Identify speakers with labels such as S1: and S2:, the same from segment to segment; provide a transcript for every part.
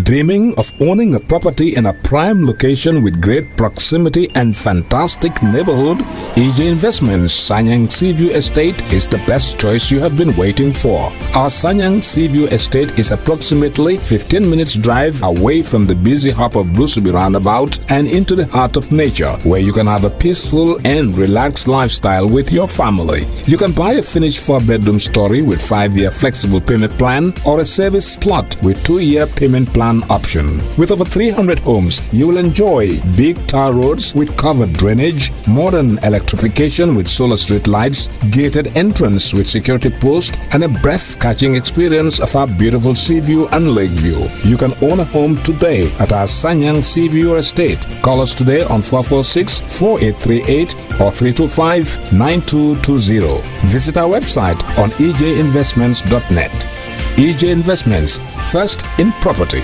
S1: Dreaming of owning a property in a prime location with great proximity and fantastic neighborhood? EJ Investments Sanyang Seaview Estate is the best choice you have been waiting for. Our Sanyang Seaview Estate is approximately 15 minutes drive away from the busy hub of Brusubi roundabout and into the heart of nature, where you can have a peaceful and relaxed lifestyle with your family. You can buy a finished 4-bedroom story with 5-year flexible payment plan or a service plot with 2-year payment plan option. With over 300 homes, you will enjoy big tar roads with covered drainage, modern electrification with solar street lights, gated entrance with security post, and a breath-catching experience of our beautiful sea view and lake view. You can own a home today at our Sanyang Seaview Estate. Call us today on 446-4838 or 325-9220. Visit our website on ejinvestments.net. EJ Investments, first in property.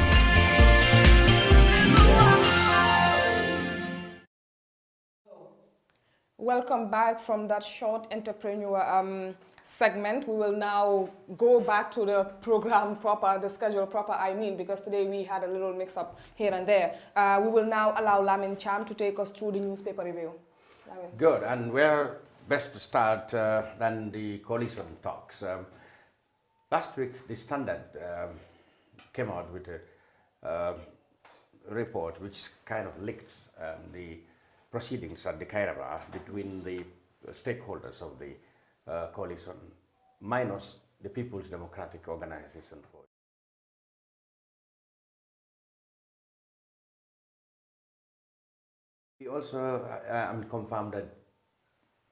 S2: Welcome back from that short entrepreneur segment. We will now go back to the program proper, the schedule proper, because today we had a little mix-up here and there. We will now allow Lamin Cham to take us through the newspaper review. Lamin.
S3: Good, and where best to start than the coalition talks. Last week, the Standard came out with a report which kind of linked the proceedings at the Kairaba between the stakeholders of the coalition, minus the People's Democratic Organization. We also confirmed that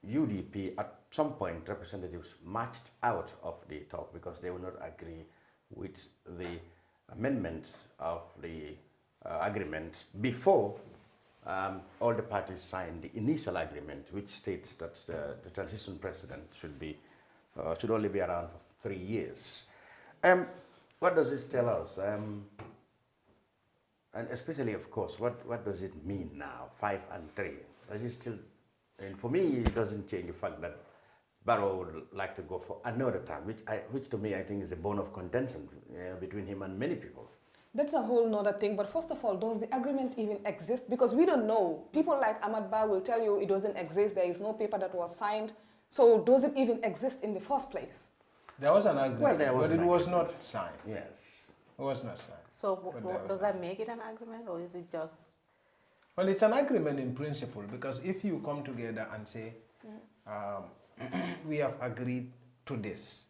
S3: UDP at some point representatives marched out of the talk because they would not agree with the amendments of the agreement before all the parties signed the initial agreement, which states that the transition president should only be around for 3 years. What does this tell us? And especially, of course, what does it mean now, 5 and 3? Does it still? And for me, it doesn't change the fact that Barrow would like to go for another term, which to me I think is a bone of contention between him and many people.
S2: That's a whole nother thing, but first of all, does the agreement even exist? Because we don't know. People like Ahmad Ba will tell you it doesn't exist, there is no paper that was signed. So does it even exist in the first place?
S4: There was an agreement, but it was not signed.
S3: Yes.
S4: It was not signed.
S5: So does that make it an agreement, or is it just?
S4: Well, it's an agreement in principle, because if you come together and say, we have agreed to this,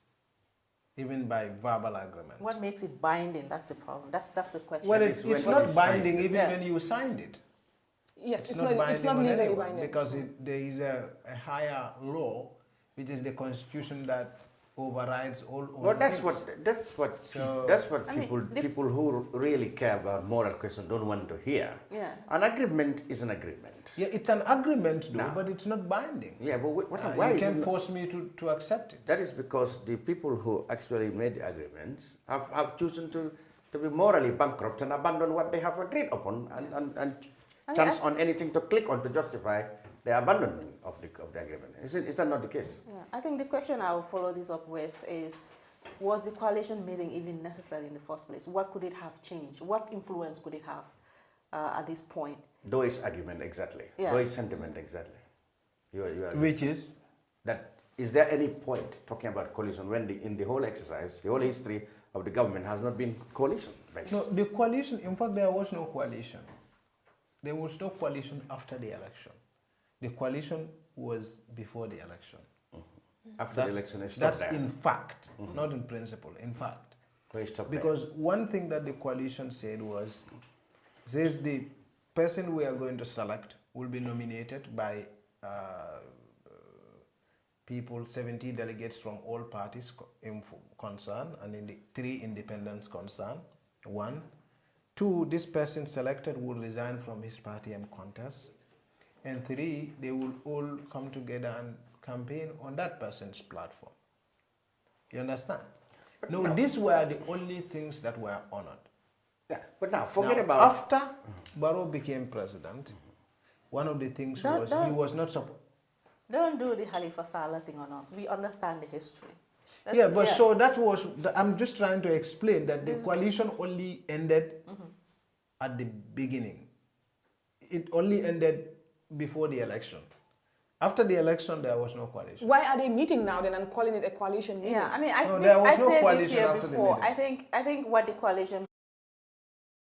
S4: even by verbal agreement.
S5: What makes it binding? That's the problem. That's the question.
S4: Well, it's not binding even when you signed it.
S2: Yes, it's
S4: not
S2: not legally
S4: anyone,
S2: binding.
S4: because there is a higher law, which is the Constitution, that overrides all.
S3: Well, that's what people who really care about moral questions don't want to hear.
S5: Yeah.
S3: An agreement is an agreement.
S4: Yeah, it's an agreement, though, but it's not binding.
S3: Yeah, but why
S4: you can force me to accept it.
S3: That is because the people who actually made the agreement have chosen to be morally bankrupt and abandon what they have agreed upon and chance on anything to click on to justify the abandonment of the agreement. Is that not the case?
S5: Yeah. I think the question I will follow this up with is, was the coalition meeting even necessary in the first place? What could it have changed? What influence could it have at this point?
S3: Doy's argument, exactly.
S5: Yeah.
S3: Doy's sentiment, exactly.
S4: Which is?
S3: That, is there any point talking about coalition when in the whole exercise, the whole history of the government has not been coalition-based?
S4: No, the coalition, in fact, there was no coalition. There was no coalition after the election. The coalition was before the election.
S3: After the election,
S4: that's in fact, not in principle, in fact. Because one thing that the coalition said was, says the person we are going to select will be nominated by people, 70 delegates from all parties concerned, and in the 3 independents concerned, 1. 2, this person selected will resign from his party and contest. And 3, they will all come together and campaign on that person's platform. You understand? No, these were the only things that were honored.
S3: Yeah, but now, forget about...
S4: After Barrow became president, one of the things was he was not supposed...
S5: Don't do the Halifa Saleh thing on us. We understand the history.
S4: Yeah, but so that was, I'm just trying to explain that the coalition only ended at the beginning. It only ended before the election. After the election, there was no coalition.
S2: Why are they meeting now then and calling it a coalition meeting?
S5: Yeah, I mean,
S4: there was
S5: I
S4: no
S5: said this
S4: coalition
S5: year
S4: after the
S5: before.
S4: meeting.
S5: I think what the coalition,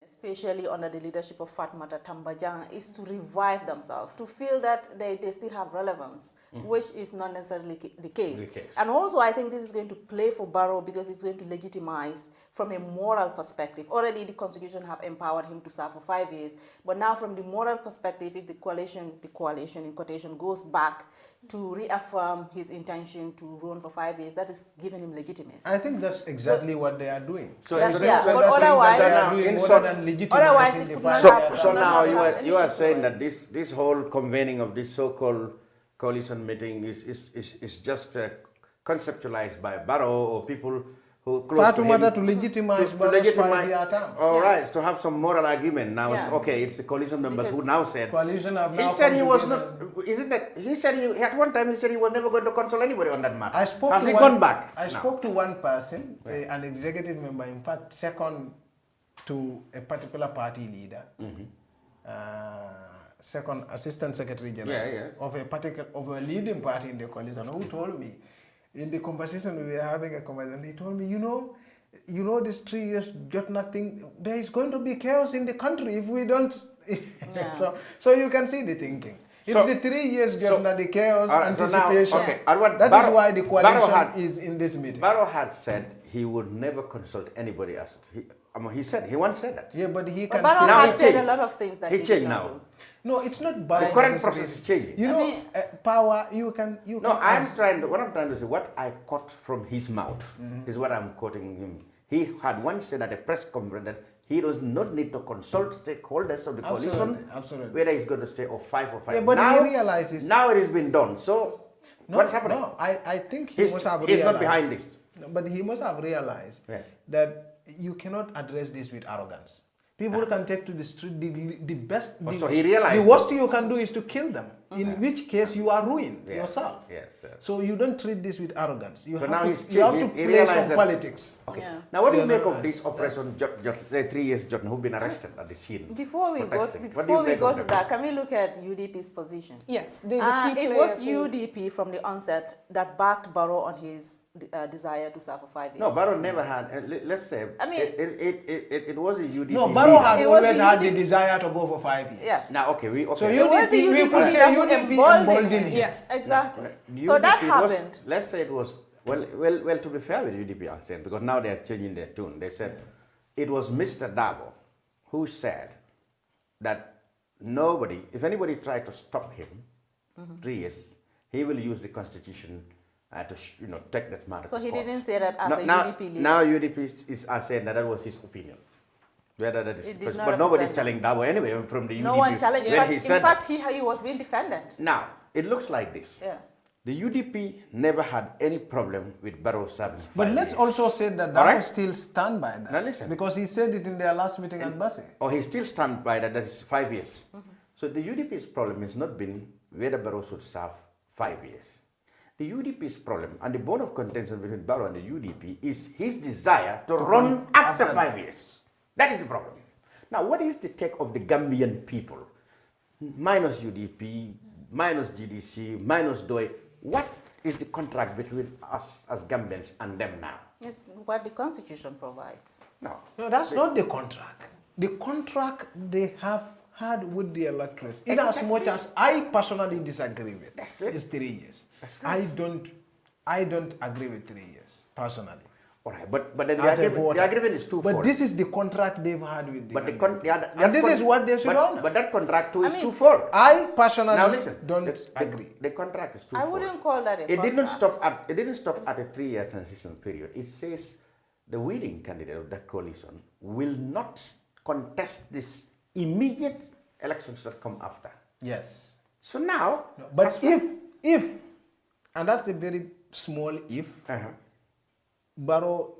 S5: especially under the leadership of Fatmata Tambajang, is to revive themselves, to feel that they still have relevance, which is not necessarily the case. And also, I think this is going to play for Barrow because it's going to legitimize from a moral perspective. Already the Constitution have empowered him to serve for 5 years, but now from the moral perspective, if the coalition in quotation, goes back to reaffirm his intention to run for 5 years, that is giving him legitimacy.
S4: I think that's exactly what they are doing.
S3: So,
S5: but otherwise,
S3: so now you are saying that this whole convening of this so-called coalition meeting is just conceptualized by Barrow or people who close to him
S4: to legitimize Barrow's 5-year term.
S3: All right, to have some moral argument. Now it's okay. It's the coalition members who now said.
S4: Coalition have now
S3: he said he was not. Isn't that? He said at one time he said he was never going to consult anybody on that matter. Has he gone back?
S4: I spoke to one person, an executive member, in fact, second to a particular party leader, second assistant secretary general of a leading party in the coalition, who told me in the conversation we were having he told me, you know, this 3 years got nothing. There is going to be chaos in the country if we don't. So you can see the thinking. It's the 3 years got the chaos, anticipation. That is why the coalition is in this meeting.
S3: Barrow had said he would never consult anybody else. He once said that.
S4: Yeah, but he can.
S5: Barrow had said a lot of things that
S3: he changed now.
S5: Do.
S4: No, it's not by
S3: the current process is changing.
S4: You know, power. You can.
S3: What I'm trying to say, what I caught from his mouth is what I'm quoting him. He had once said at a press conference that he does not need to consult stakeholders of the coalition, whether he's going to stay or 5 or 5.
S4: Yeah, but
S3: now,
S4: he realizes
S3: now it has been done. So what's happening?
S4: No, I think he must have realized.
S3: He's not behind this.
S4: No, but he must have realized that you cannot address this with arrogance. People can take to the street the best.
S3: So he realized
S4: the worst you can do is to kill them. In which case you are ruined yourself.
S3: Yes.
S4: So you don't treat this with arrogance. You have to
S3: he
S4: play some politics.
S3: Okay. Now what do you make of this operation? The 3 years Jordan who've been arrested at the scene.
S5: Before we go to that, can we look at UDP's position?
S2: Yes,
S5: it was UDP from the onset that backed Barrow on his desire to serve for 5 years.
S3: No, Barrow never had. Let's say. I mean, it was a UDP.
S4: No, Barrow had always had the desire to go for 5 years.
S5: Yes.
S3: Now, okay,
S4: So UDP, we could say UDP emboldened him.
S2: Yes, exactly.
S5: So that happened.
S3: Let's say it was well. To be fair with UDP, I'm saying, because now they are changing their tune. They said it was Mr. Dabo who said that nobody, if anybody tried to stop him, 3 years, he will use the constitution to take that matter.
S5: So he didn't say that as a UDP leader.
S3: Now UDP is saying that was his opinion. Whether that is, but nobody challenged Dabo anyway from the UDP.
S5: No one challenged. In fact, he was being defended.
S3: Now it looks like this.
S5: Yeah.
S3: The UDP never had any problem with Barrow serving.
S4: But let's also say that Dabo still stand by that.
S3: Now listen.
S4: Because he said it in their last meeting at Basse.
S3: Oh, he still stand by that. That is 5 years. So the UDP's problem has not been whether Barrow should serve 5 years. The UDP's problem and the bone of contention between Barrow and the UDP is his desire to run after 5 years. That is the problem. Now, what is the take of the Gambian people, minus UDP, minus GDC, minus DOE? What is the contract between us as Gambians and them now?
S5: It's what the Constitution provides.
S3: No,
S4: that's not the contract. The contract they have had with the electors, in as much as I personally disagree with, is 3 years. I don't agree with 3 years, personally.
S3: All right, but then the agreement is twofold.
S4: But this is the contract they've had with the
S3: and
S4: this is what they should honor.
S3: But that contract too is twofold.
S4: I personally don't agree.
S3: The contract is twofold.
S5: I wouldn't call that a contract.
S3: It didn't stop at a 3-year transition period. It says the winning candidate of that coalition will not contest this immediate elections that come after.
S4: Yes.
S3: So now,
S4: but if, and that's a very small if. Barrow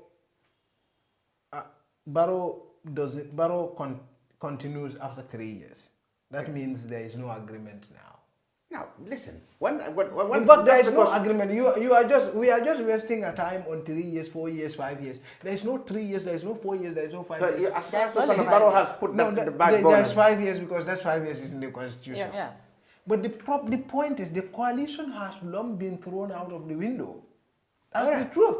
S4: continues after 3 years. That means there is no agreement now.
S3: Now, listen.
S4: In fact, there is no agreement. We are just wasting our time on 3 years, 4 years, 5 years. There is no 3 years, there is no 4 years, there is no 5 years.
S5: That's only
S3: Barrow has put that in the back burner.
S4: There's 5 years because that's 5 years is in the constitution.
S2: Yes.
S5: Yes.
S4: But the point is the coalition has long been thrown out of the window. That's the truth.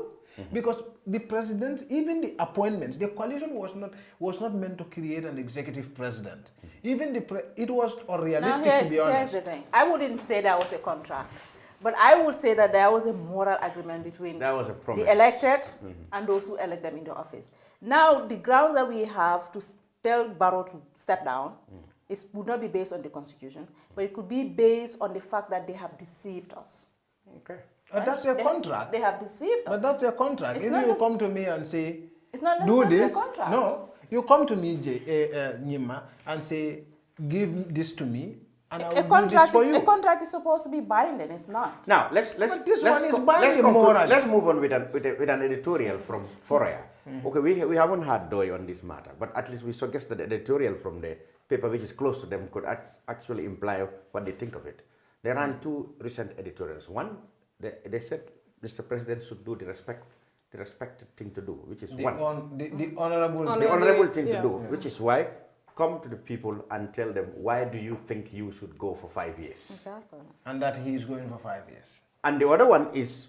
S4: Because the president, even the appointments, the coalition was not meant to create an executive president. Even it was unrealistic, to be honest.
S5: Here's the thing. I wouldn't say that was a contract, but I would say that there was a moral agreement between the elected and those who elect them into office. Now, the grounds that we have to tell Barrow to step down would not be based on the constitution, but it could be based on the fact that they have deceived us.
S3: Okay.
S5: Right?
S4: That's a contract.
S5: They have deceived us.
S4: But that's a contract. If you come to me and say,
S5: it's not
S4: do
S5: necessarily
S4: this,
S5: a contract.
S4: no, you come to me, Nyima, and say, give this to me, and I will do this for you.
S5: A contract is supposed to be binding. It's not.
S3: Now let's
S4: But this one is binding morally.
S3: Let's move on with an editorial from Foria. Okay, we haven't had Doi on this matter, but at least we suggest that the editorial from the paper which is close to them could actually imply what they think of it. There ran 2 recent editorials. One, they said Mr. President should do the respected thing to do, which is
S4: the
S3: honorable thing to do, which is why come to the people and tell them why do you think you should go for 5 years.
S5: Exactly.
S4: And that he is going for 5 years.
S3: And the other one is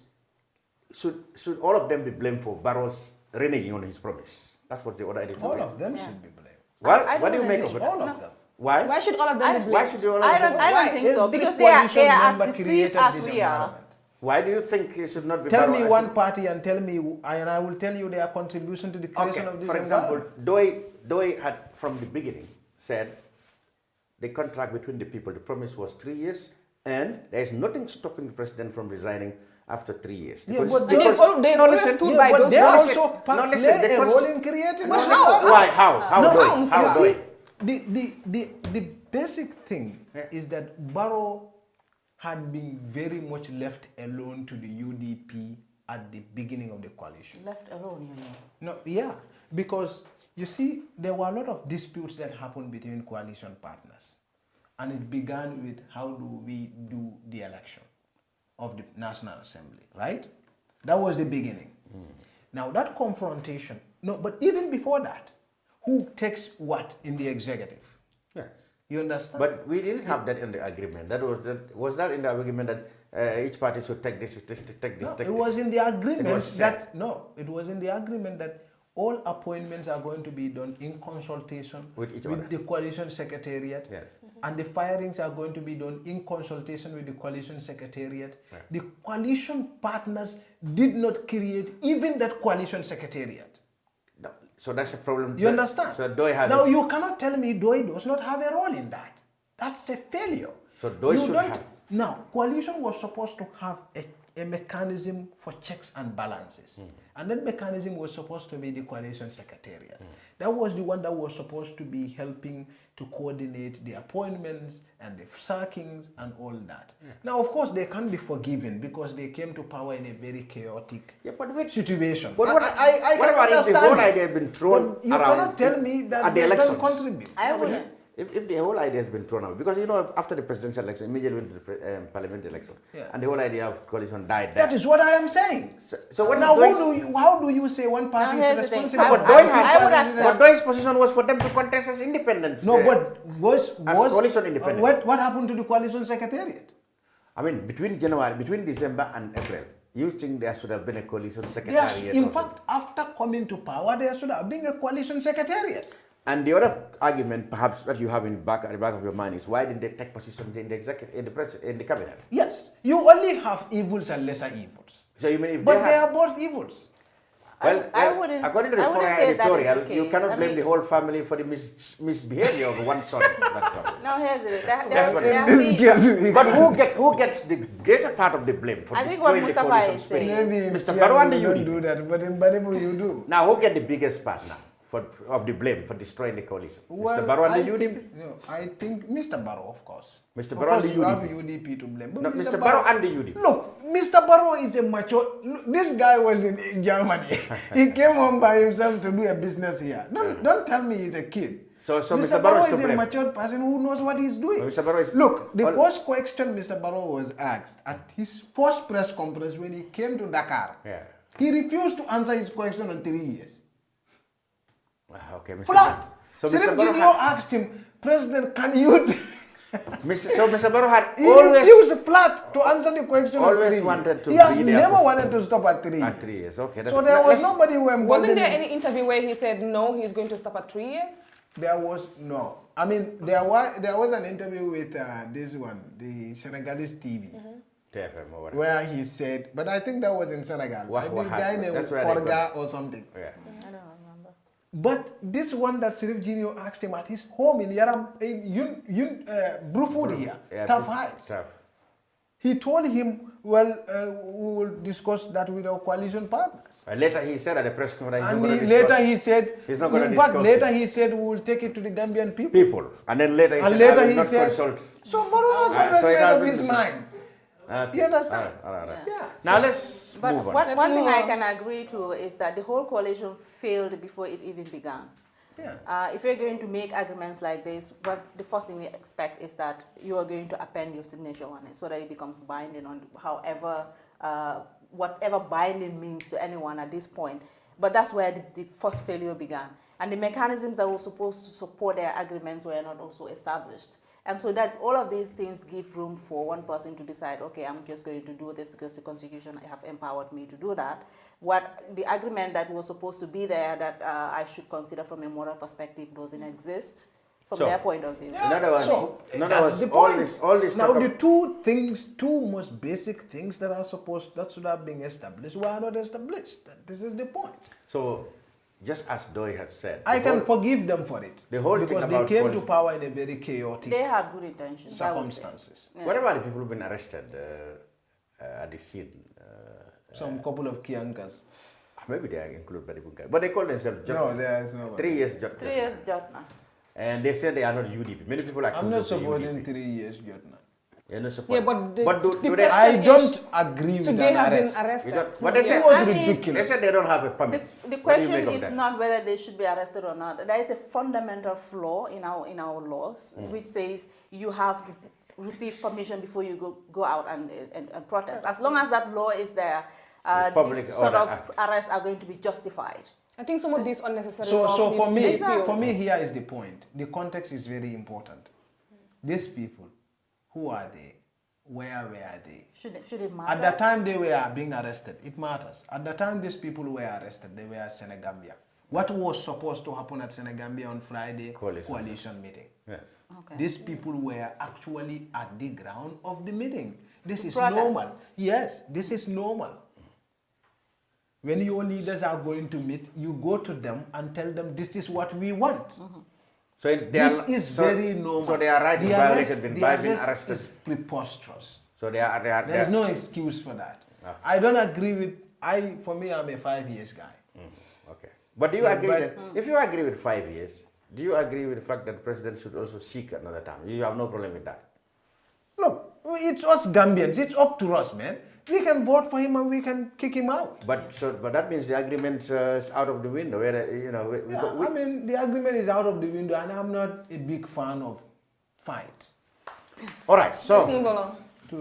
S3: should all of them be blamed for Barrow's reneging on his promise? That's what the other editorial.
S4: All of them should be blamed.
S3: Well, what do you make of it?
S4: All of them.
S3: Why?
S2: Why should all of them be blamed?
S3: Why should all of them?
S5: I don't think so, because they are as deceived as we are.
S3: Why do you think it should not be?
S4: Tell me one party and tell me, and I will tell you their contribution to the creation of this.
S3: For example, Doi had from the beginning said the contract between the people, the promise was 3 years, and there is nothing stopping the president from resigning after 3 years.
S4: Yeah,
S3: but
S2: they always stood by those
S4: they
S2: laws.
S4: also play a role in creating.
S2: But how?
S3: Why? How?
S4: See, the basic thing is that Barrow had been very much left alone to the UDP at the beginning of the coalition.
S5: Left alone, you know.
S4: No, yeah, because you see, there were a lot of disputes that happened between coalition partners, and it began with how do we do the election of the National Assembly, right? That was the beginning. Now that confrontation, but even before that, who takes what in the executive?
S3: Yes.
S4: You understand?
S3: But we didn't have that in the agreement. Was that in the agreement that each party should take this, take this?
S4: It was in the agreement that it was in the agreement that all appointments are going to be done in consultation with the coalition secretariat.
S3: Yes.
S4: And the firings are going to be done in consultation with the coalition secretariat.
S3: Right.
S4: The coalition partners did not create even that coalition secretariat.
S3: No. So that's a problem.
S4: You understand?
S3: So Doi has
S4: now you cannot tell me Doi does not have a role in that. That's a failure.
S3: So Doi should have.
S4: Now, coalition was supposed to have a mechanism for checks and balances. And that mechanism was supposed to be the coalition secretariat. That was the one that was supposed to be helping to coordinate the appointments and the sackings and all that. Now, of course, they can't be forgiven because they came to power in a very chaotic situation.
S3: But what about if the whole idea has been thrown around?
S4: You cannot tell me that they don't contribute.
S5: I wouldn't.
S3: If the whole idea has been thrown out, because after the presidential election, immediately went to the parliamentary election, and the whole idea of coalition died there.
S4: That is what I am saying.
S3: So what
S4: now, how do you say one party is responsible?
S3: But Doi's position was for them to contest as independent.
S4: No, but was
S3: coalition independent.
S4: What happened to the coalition secretariat?
S3: I mean, between December and April, you think there should have been a coalition secretariat?
S4: Yes, in fact, after coming to power, there should have been a coalition secretariat.
S3: And the other argument, perhaps, that you have at the back of your mind is why didn't they take positions in the executive, in the cabinet?
S4: Yes, you only have evils and lesser evils.
S3: So you mean if
S4: they are both evils.
S3: Well,
S5: I wouldn't.
S3: According to the foreign editorial, you cannot blame the whole family for the misbehavior of one son.
S5: No, here's it.
S3: But who gets the greater part of the blame for destroying the coalition spirit? Mr. Barrow and the UDP.
S4: You don't do that, but in Badibu you do.
S3: Now, who get the biggest part now of the blame for destroying the coalition?
S4: Well,
S3: Mr. Barrow and the UDP?
S4: I think Mr. Barrow, of course.
S3: Mr. Barrow and the UDP.
S4: You have UDP to blame.
S3: No, Mr. Barrow and the UDP.
S4: Look, Mr. Barrow is a mature. This guy was in Germany. He came home by himself to do a business here. Don't tell me he's a kid.
S3: So
S4: Mr. Barrow is a matured person who knows what he's doing.
S3: Mr. Barrow is
S4: Look, the first question Mr. Barrow was asked at his first press conference when he came to Dakar, he refused to answer his question on 3 years.
S3: Okay, Mr.
S4: Flat.
S3: So
S4: Mr. Barrow asked him, President, can you...
S3: So Mr. Barrow had
S4: he
S3: always...
S4: refused flat to answer the question on 3 years.
S3: Wanted to
S4: he has never wanted to stop at 3 years.
S3: At 3 years, okay.
S4: So there was nobody who emboldened
S2: Wasn't there any interview where he said no, he's going to stop at 3 years?
S4: There was no. I mean, there was an interview with this one, the Senegalese TV,
S3: TFM or whatever,
S4: where he said, but I think that was in Senegal.
S3: What
S4: guy named Korga or something.
S3: Yeah.
S5: I don't remember.
S4: But this one that Sirif Junior asked him at his home in Yaram, in Bruford here, Tough Heights. He told him, well, we will discuss that with our coalition partners.
S3: Later he said at the press conference,
S4: later he said,
S3: he's not going to discuss.
S4: Later he said, we will take it to the Gambian people.
S3: And then later he said, I will not consult.
S4: So Barrow has always made up his mind. You understand?
S3: Yeah. Now let's move on.
S5: One thing I can agree to is that the whole coalition failed before it even began.
S4: Yeah.
S5: If you're going to make agreements like this, the first thing we expect is that you are going to append your signature on it so that it becomes binding on however, whatever binding means to anyone at this point. But that's where the first failure began. And the mechanisms that were supposed to support their agreements were not also established. And so that all of these things give room for one person to decide, okay, I'm just going to do this because the Constitution have empowered me to do that. What the agreement that was supposed to be there that I should consider from a moral perspective doesn't exist from their point of view.
S3: In other words,
S4: that's the point.
S3: All this
S4: now the two most basic things that should have been established were not established. This is the point.
S3: So, just as Doi had said,
S4: I can forgive them for it.
S3: The whole
S4: because
S3: thing
S4: they
S3: about
S4: came to power in a very chaotic
S5: they had good intentions,
S4: circumstances.
S5: Yeah.
S3: What about the people who've been arrested at the scene?
S4: Some couple of Kiankas.
S3: Maybe they are included by the Bunkai. But they call themselves
S4: No, there is no
S3: 3 years Jotna.
S5: 3 years Jotna.
S3: And they say they are not UDP. Many people are
S4: I'm not supporting 3 years Jotna.
S3: You're not supporting.
S2: Yeah, but
S3: do they?
S4: I don't agree with that.
S2: So they have been arrested.
S3: What they said
S4: was ridiculous.
S3: They said they don't have a permit.
S5: The question is not whether they should be arrested or not. There is a fundamental flaw in our laws, which says you have to receive permission before you go out and protest. As long as that law is there, these sort of arrests are going to be justified.
S2: I think some of these unnecessary
S4: So
S2: laws
S4: for me, here is the point. The context is very important. These people, who are they? Where were they?
S5: Should it matter?
S4: At the time they were being arrested, it matters. At the time these people were arrested, they were at Senegambia. What was supposed to happen at Senegambia on Friday? Coalition meeting.
S3: Yes.
S5: Okay.
S4: These people were actually at the ground of the meeting. This is
S5: Protest.
S4: normal. Yes, this is normal. When your leaders are going to meet, you go to them and tell them this is what we want.
S3: So
S4: this is very normal.
S3: So they are right in violation by being arrested.
S4: Is preposterous.
S3: So
S4: there's no excuse for that. I don't agree with. For me, I'm a 5 years guy.
S3: Okay. But do you agree that if you agree with 5 years, do you agree with the fact that the president should also seek another term? You have no problem with that.
S4: Look, it's us Gambians. It's up to us, man. We can vote for him and we can kick him out.
S3: But that means the agreement is out of the window.
S4: I mean, the agreement is out of the window, and I'm not a big fan of fight.
S3: All right, so
S2: let's move along.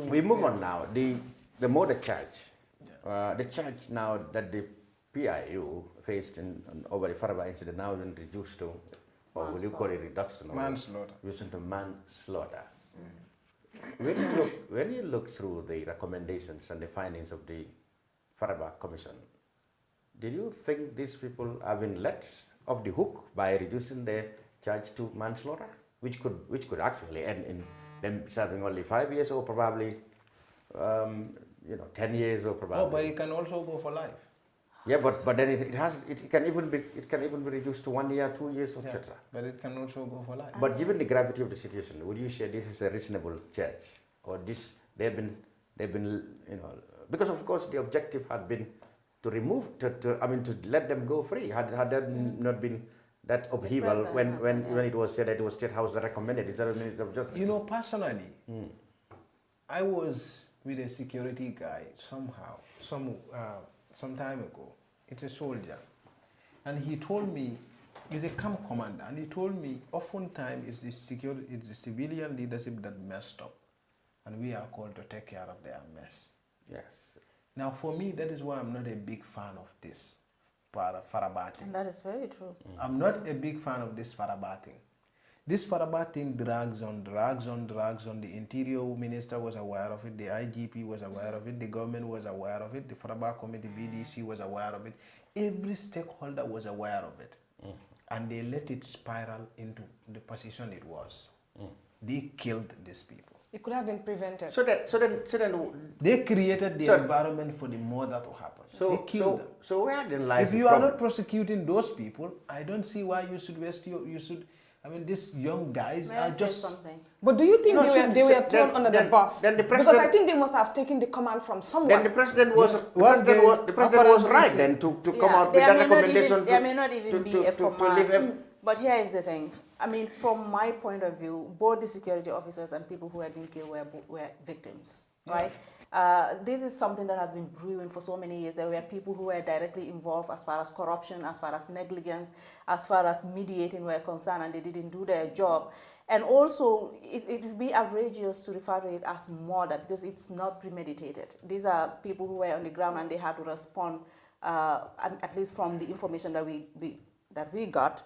S3: We move on now. The more the charge, the charge now that the PIU faced over the Faraba incident now been reduced to, or will you call it reduction?
S4: Manslaughter.
S3: Reduction to manslaughter. When you look through the recommendations and the findings of the Faraba Commission, did you think these people have been let off the hook by reducing their charge to manslaughter, which could actually end in them serving only 5 years or probably 10 years or probably?
S4: Oh, but it can also go for life.
S3: Yeah, but then it can even be reduced to 1 year, 2 years, etc.
S4: But it can also go for life.
S3: But given the gravity of the situation, would you say this is a reasonable charge, or they've been because of course the objective had been to remove to let them go free. Had there not been that upheaval when it was said that it was State House that recommended it, Minister of Justice?
S4: Personally, I was with a security guy some time ago. It's a soldier. And he told me He's a camp commander, and he told me oftentimes it's the civilian leadership that messed up, and we are called to take care of their mess.
S3: Yes.
S4: Now, for me, that is why I'm not a big fan of this Faraba thing.
S5: And that is very true.
S4: I'm not a big fan of this Faraba thing. This Faraba thing drags on. The Interior Minister was aware of it, the IGP was aware of it, the government was aware of it, the Faraba Committee, BDC was aware of it. Every stakeholder was aware of it. And they let it spiral into the position it was. They killed these people.
S2: It could have been prevented.
S3: So then
S4: They created the environment for the murder to happen. They killed them.
S3: So where then lies
S4: If
S3: the
S4: you are
S3: problem?
S4: not prosecuting those people, I don't see why you should I mean, these young guys
S5: May
S4: are
S5: I say
S4: just...
S5: something?
S2: But do you think they were thrown under the bus?
S3: Then the
S2: because
S3: president-
S2: I think they must have taken the command from someone.
S3: Then the president was the president was right then to come out with
S5: there
S3: that
S5: may not
S3: recommendation.
S5: even, there may not even be a command.
S3: leave him.
S5: But here is the thing. I mean, from my point of view, both the security officers and people who had been killed were victims, right? This is something that has been brewing for so many years. There were people who were directly involved as far as corruption, as far as negligence, as far as mediating were concerned, and they didn't do their job. And also, it would be outrageous to refer to it as murder because it's not premeditated. These are people who were on the ground and they had to respond, at least from the information that we got,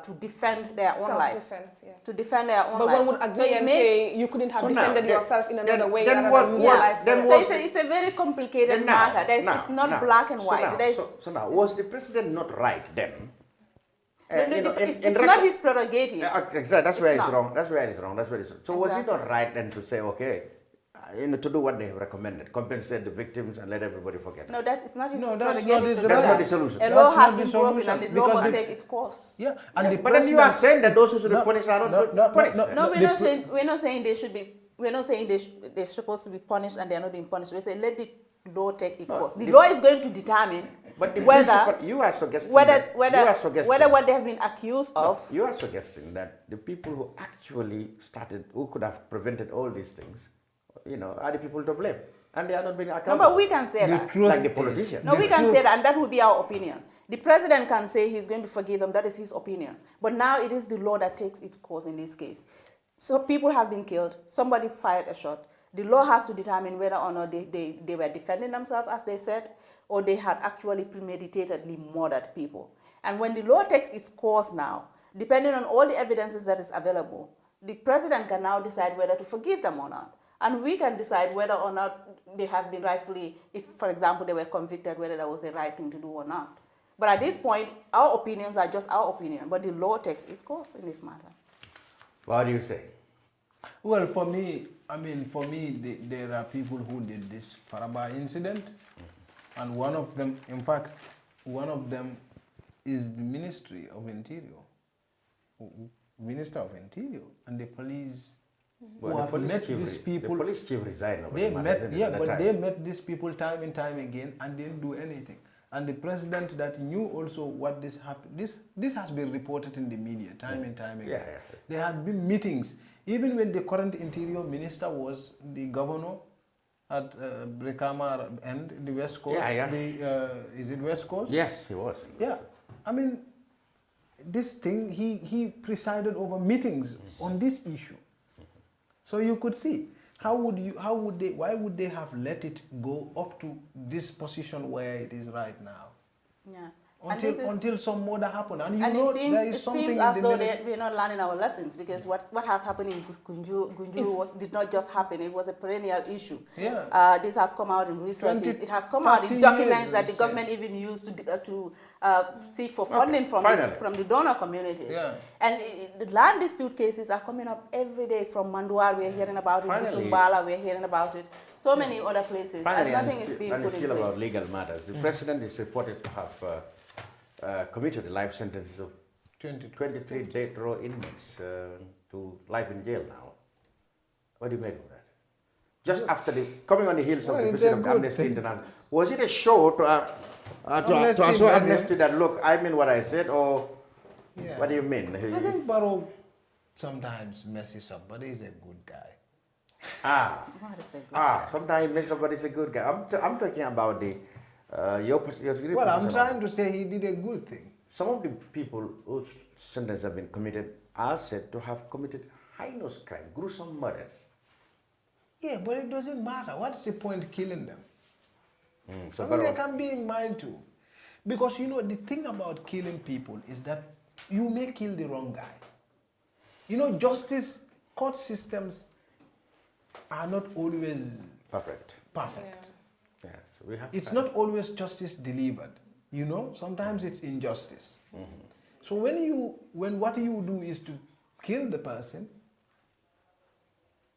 S5: to defend their own lives.
S2: Self-defense, yeah.
S5: To defend their own lives.
S2: But one would agree and say you couldn't have defended yourself in another way rather than use your life.
S5: So it's a very complicated matter. It's not black and white.
S3: So now, was the president not right then?
S5: It's not his prerogative.
S3: Exactly. That's where it's
S5: not.
S3: wrong. That's where it's wrong. So was it not right then to say, okay, to do what they have recommended, compensate the victims and let everybody forget?
S5: No, it's not his
S4: that's
S5: prerogative.
S3: That's not the solution.
S5: A law has been broken and the law must take its course.
S4: Yeah, and
S3: But then you are saying that those who should be punished are not punished.
S5: No, we're not saying they should be. We're not saying they're supposed to be punished and they're not being punished. We say let the law take its course. The law is going to determine whether
S3: you are suggesting
S5: whether what they have been accused of.
S3: You are suggesting that the people who actually started, who could have prevented all these things, are the people to blame, and they are not being accountable.
S5: No, but we can say that.
S3: Like the politicians.
S5: No, we can say that, and that would be our opinion. The president can say he's going to forgive them. That is his opinion. But now it is the law that takes its course in this case. So people have been killed. Somebody fired a shot. The law has to determine whether or not they were defending themselves, as they said, or they had actually premeditatedly murdered people. And when the law takes its course now, depending on all the evidences that is available, the president can now decide whether to forgive them or not. And we can decide whether or not they have been rightfully, if, for example, they were convicted, whether that was the right thing to do or not. But at this point, our opinions are just our opinion, but the law takes its course in this matter.
S3: What do you say?
S4: Well, for me, there are people who did this Faraba incident, and one of them, in fact, is the Ministry of Interior, Minister of Interior, and the police.
S3: Well,
S4: who have met these people.
S3: The police chief resigned.
S4: They met these people time and time again and didn't do anything. And the president that knew also what this happened, this has been reported in the media time and time again. There have been meetings. Even when the current interior minister was the governor at Brekama and the West Coast. Is it West Coast?
S3: Yes, he was.
S4: Yeah. I mean, this thing, he presided over meetings on this issue. So you could see, why would they have let it go up to this position where it is right now?
S5: Yeah.
S4: Until some murder happened. And
S5: it seems as though we're not learning our lessons, because what has happened in Gunjuru did not just happen, it was a perennial issue.
S4: Yeah.
S5: This has come out in researches, it has come out in documents that the government even used to seek for funding from the donor communities.
S4: Yeah.
S5: And the land dispute cases are coming up every day. From Manduar, we're hearing about it, Busumbala, we're hearing about it. So many other places, and nothing is being put in place.
S3: About legal matters. The president is reported to have committed a life sentence of 23 death row inmates to life in jail now. What do you make of that? Just after coming on the heels of the president of Amnesty International, was it a show to assure Amnesty that, look, I mean what I said, or what do you mean?
S4: I think Barrow sometimes messes up, but he's a good guy.
S3: Sometimes he messes up, but he's a good guy. I'm talking about the...
S4: I'm trying to say he did a good thing.
S3: some of the people whose sentences have been committed are said to have committed heinous crime, gruesome murders.
S4: Yeah, but it doesn't matter. What's the point killing them?
S3: So
S4: I mean, they can be in mind too. Because, you know, the thing about killing people is that you may kill the wrong guy. You know, court systems are not always
S3: perfect.
S4: perfect.
S3: Yes, we have.
S4: It's not always justice delivered. You know, sometimes it's injustice. So when what you do is to kill the person,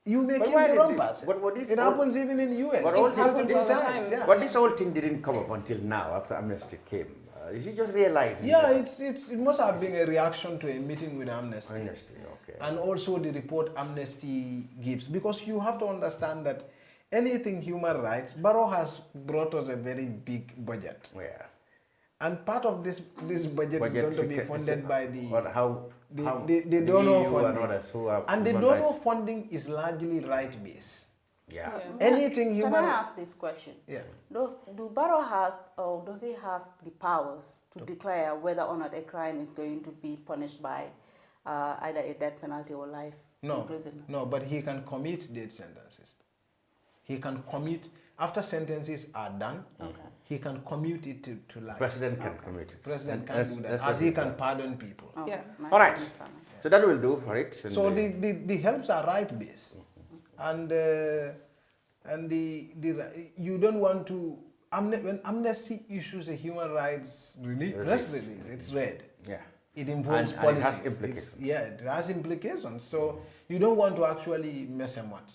S4: you may kill the wrong person. It happens even in the US.
S3: But
S2: happens all the time.
S4: Yeah.
S3: But this whole thing didn't come up until now, after amnesty came. Is he just realizing?
S4: Yeah,
S3: that?
S4: it must have been a reaction to a meeting with Amnesty.
S3: Amnesty, okay.
S4: And also the report Amnesty gives. Because you have to understand that anything human rights, Barrow has brought us a very big budget.
S3: Yeah.
S4: And part of this budget is going to be funded by the
S3: donor
S4: funding. And the donor funding is largely right-based.
S3: Yeah.
S4: Anything human...
S5: Can I ask this question?
S4: Yeah.
S5: Do Barrow does he have the powers to declare whether or not a crime is going to be punished by either a death penalty or life imprisonment?
S4: No, but he can commit death sentences. He can commute, after sentences are done, he can commute it to life.
S3: President can commit it.
S4: President can do that, as he can pardon people.
S2: Yeah.
S3: All right. So that will do for it.
S4: So the helps are right-based. And you don't want to, when Amnesty issues a human rights press release, it's red.
S3: Yeah.
S4: It involves
S3: and
S4: policies.
S3: it has implications.
S4: It has implications. So you don't want to actually mess up much.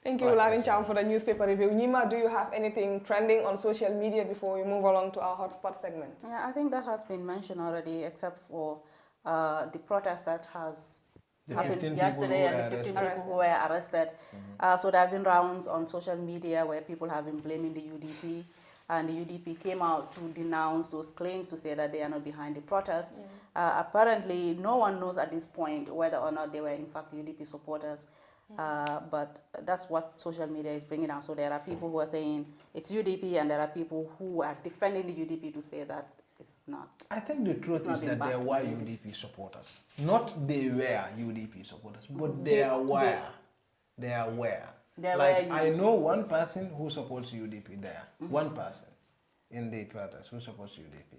S2: Thank you, Lavin Chow, for the newspaper review. Nima, do you have anything trending on social media before we move along to our hotspot segment?
S5: Yeah, I think that has been mentioned already, except for the protest that has happened yesterday and the 15 people who were arrested. So there have been rounds on social media where people have been blaming the UDP, and the UDP came out to denounce those claims, to say that they are not behind the protest. Apparently, no one knows at this point whether or not they were in fact UDP supporters. But that's what social media is bringing out. So there are people who are saying it's UDP, and there are people who are defending the UDP to say that it's not.
S4: I think the truth is that there were UDP supporters. Not they were UDP supporters, but they are aware. They are aware. Like, I know one person who supports UDP there. One person in the protest who supports UDP.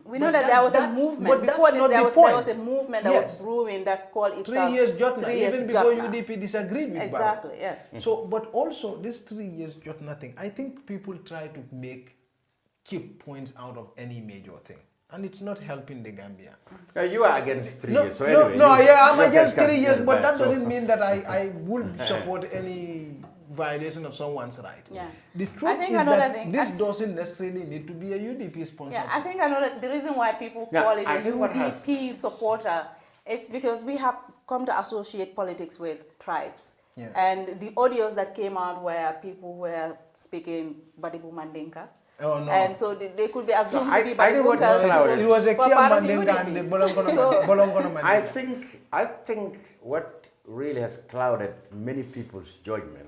S5: We know that there was a movement. Before this, there was a movement that was brewing that called itself
S4: 3 years Jotna, even before UDP disagreed with
S5: Exactly,
S4: Barrow.
S5: yes.
S4: So, but also, this 3 years Jotna thing, I think people try to make cheap points out of any major thing. And it's not helping the Gambia.
S3: You are against 3 years, so anyway.
S4: I'm against 3 years, but that doesn't mean that I would support any violation of someone's right.
S5: Yeah.
S4: The truth is that this doesn't necessarily need to be a UDP sponsor.
S5: Yeah, I think I know that the reason why people call it a UDP supporter, it's because we have come to associate politics with tribes.
S4: Yeah.
S5: And the audios that came out where people were speaking Badibu Mandinka.
S4: Oh, no.
S5: And so they could be assumed to be
S3: It
S4: was a Kia Mandinka and the Bolongono Mandinka.
S3: I think what really has clouded many people's judgment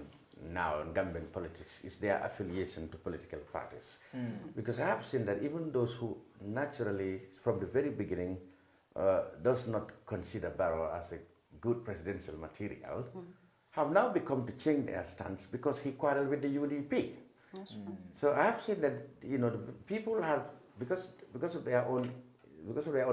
S3: now in Gambian politics is their affiliation to political parties. Because I have seen that even those who naturally, from the very beginning, does not consider Barrow as a good presidential material, have now become to change their stance because he quarreled with the UDP. So I have seen that, you know, the people have, because of their own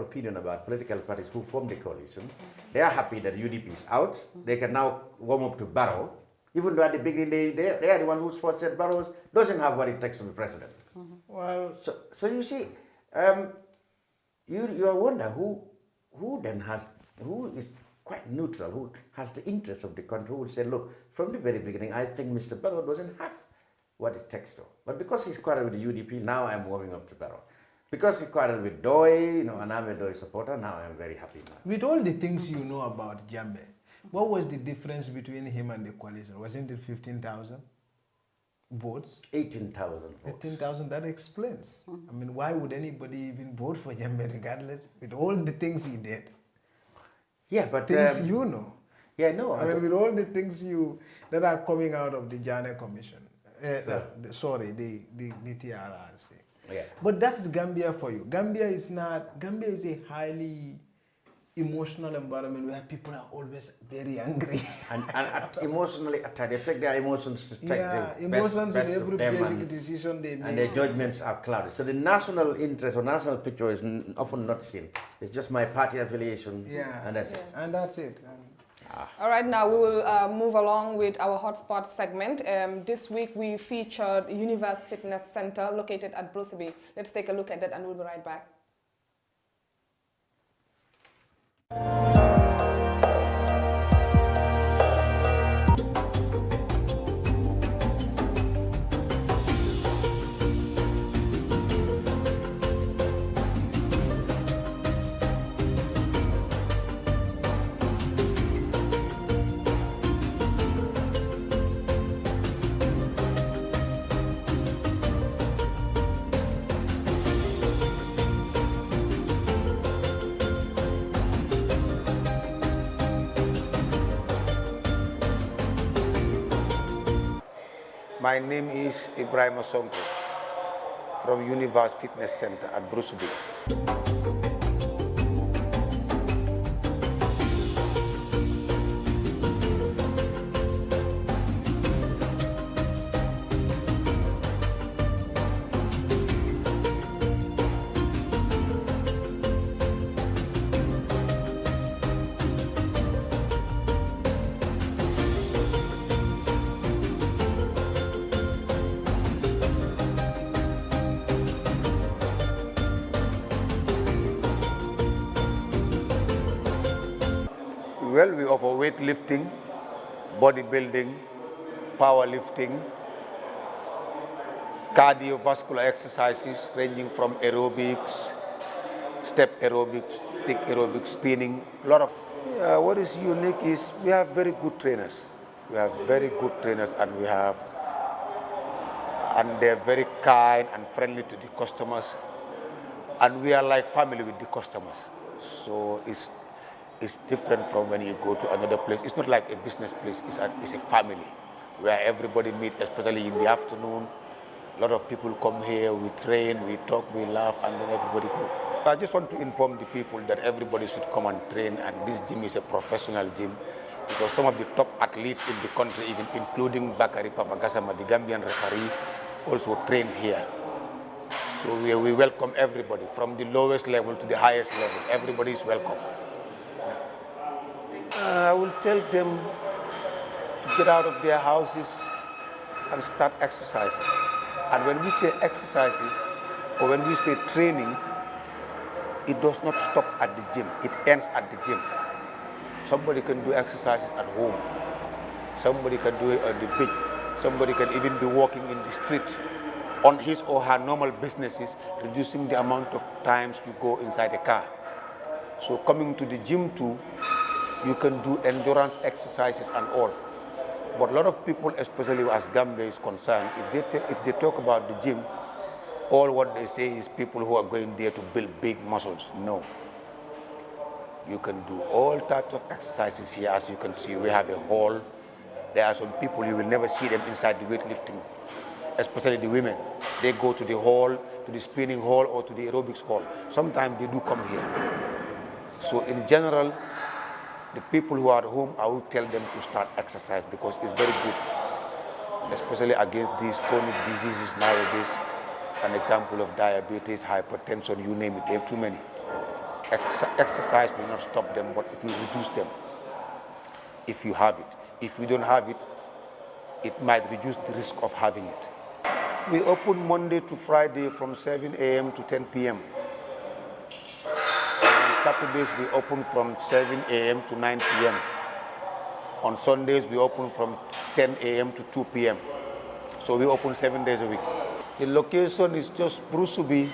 S3: opinion about political parties who form the coalition, they are happy that UDP is out. They can now warm up to Barrow, even though at the beginning they are the one who said Barrow doesn't have what it takes to be president. Well, so you see, you wonder who is quite neutral, who has the interest of the country, who would say, look, from the very beginning, I think Mr. Barrow doesn't have what it takes to. But because he's quarreled with the UDP, now I'm warming up to Barrow. Because he quarreled with Doi, and I'm a Doi supporter, now I'm very happy now.
S4: With all the things you know about Jammeh, what was the difference between him and the coalition? Wasn't it 15,000 votes?
S3: 18,000 votes.
S4: 18,000, that explains. I mean, why would anybody even vote for Jammeh regardless, with all the things he did?
S3: Yeah, but...
S4: Things you know.
S3: Yeah, no.
S4: I mean, with all the things that are coming out of the Janneh Commission. The TRRC.
S3: Yeah.
S4: But that's Gambia for you. Gambia is a highly emotional environment where people are always very angry.
S3: and emotionally attacked. They take their emotions to take
S4: Yeah,
S3: the
S4: emotions
S3: best
S4: in
S3: of
S4: every
S3: them,
S4: basic decision they
S3: and
S4: make.
S3: their judgments are clouded. So the national interest or national picture is often not seen. It's just my party affiliation,
S4: Yeah,
S3: and that's it.
S4: and that's it.
S2: All right, now we will move along with our hotspot segment. This week we featured Universe Fitness Center located at Bruceby. Let's take a look at that and we'll be right back.
S6: My name is Ibrahim Osonko from Universe Fitness Center at Bruceby. Well, we offer weightlifting, bodybuilding, powerlifting, cardiovascular exercises ranging from aerobics, step aerobics, stick aerobics, spinning, a lot of. What is unique is we have very good trainers. We have very good trainers and they're very kind and friendly to the customers. And we are like family with the customers. So it's different from when you go to another place. It's not like a business place, it's a family where everybody meet, especially in the afternoon. A lot of people come here, we train, we talk, we laugh, and then everybody go. I just want to inform the people that everybody should come and train, and this gym is a professional gym because some of the top athletes in the country, even including Bakari Papagasama, the Gambian referee, also trains here. So we welcome everybody from the lowest level to the highest level. Everybody is welcome. I will tell them to get out of their houses and start exercises. And when we say exercises, or when we say training, it does not stop at the gym. It ends at the gym. Somebody can do exercises at home. Somebody can do it on the beach. Somebody can even be walking in the street on his or her normal businesses, reducing the amount of times you go inside a car. So coming to the gym too, you can do endurance exercises and all. But a lot of people, especially as Gambia is concerned, if they talk about the gym, all what they say is people who are going there to build big muscles. No. You can do all types of exercises here. As you can see, we have a hall. There are some people, you will never see them inside the weightlifting, especially the women. They go to the hall, to the spinning hall, or to the aerobics hall. Sometimes they do come here. So in general, the people who are at home, I will tell them to start exercise because it's very good, especially against these chronic diseases nowadays. An example of diabetes, hypertension, you name it, they have too many. Exercise will not stop them, but it will reduce them if you have it. If you don't have it, it might reduce the risk of having it. We open Monday to Friday from 7 a.m. to 10 p.m. On Saturdays, we open from 7 a.m. to 9 p.m. On Sundays, we open from 10 a.m. to 2 p.m. So we open 7 days a week. The location is just Bruceby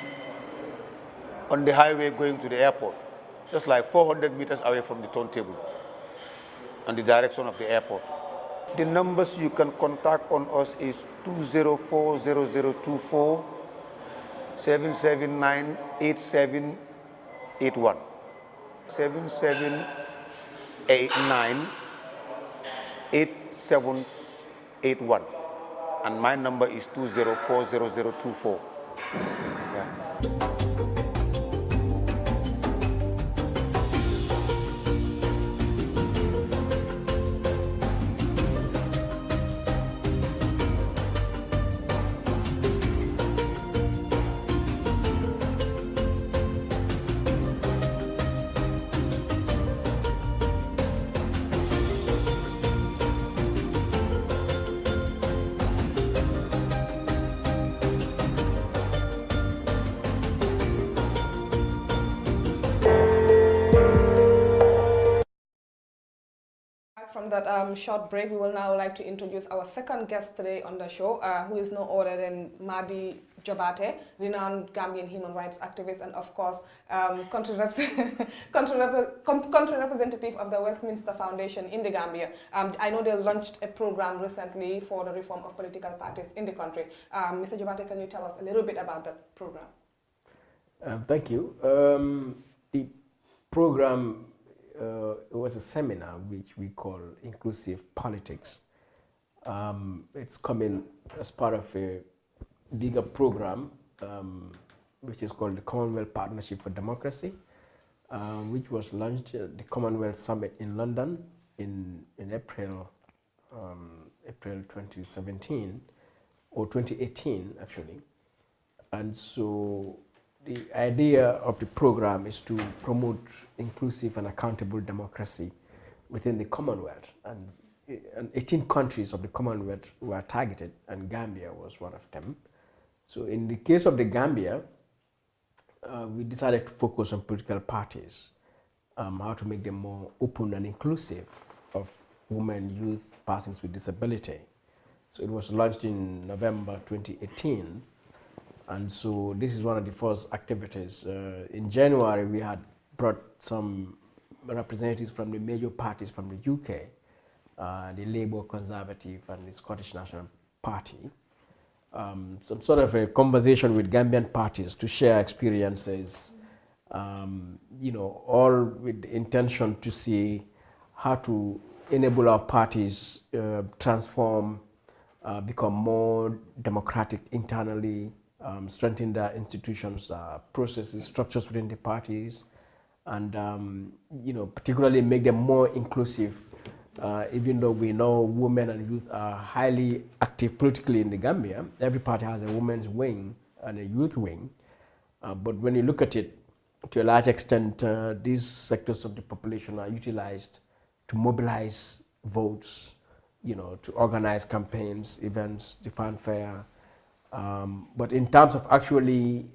S6: on the highway going to the airport, just like 400 meters away from the turntable, on the direction of the airport. The numbers you can contact on us is 204-0024 779-8781 7789-8781, and my number is 204-0024.
S2: from that short break, we will now like to introduce our second guest today on the show, who is no other than Madi Jobateh, renowned Gambian human rights activist and, of course, country representative of the Westminster Foundation in the Gambia. I know they launched a program recently for the reform of political parties in the country. Mr. Jobateh, can you tell us a little bit about that program?
S7: Thank you. The program was a seminar which we call Inclusive Politics. It's coming as part of a bigger program which is called the Commonwealth Partnership for Democracy, which was launched at the Commonwealth Summit in London in April 2017 or 2018 actually. And so the idea of the program is to promote inclusive and accountable democracy within the Commonwealth. And 18 countries of the Commonwealth were targeted, and Gambia was one of them. So in the case of the Gambia, we decided to focus on political parties, how to make them more open and inclusive of women, youth, persons with disability. So it was launched in November 2018. And so this is one of the first activities. In January, we had brought some representatives from the major parties from the UK, the Labour, Conservative, and the Scottish National Party. Some sort of a conversation with Gambian parties to share experiences, you know, all with the intention to see how to enable our parties transform, become more democratic internally, strengthen their institutions, processes, structures within the parties, and you know, particularly make them more inclusive. Even though we know women and youth are highly active politically in the Gambia, every party has a women's wing and a youth wing. But when you look at it, to a large extent, these sectors of the population are utilized to mobilize votes, you know, to organize campaigns, events, the fanfare. But in terms of actually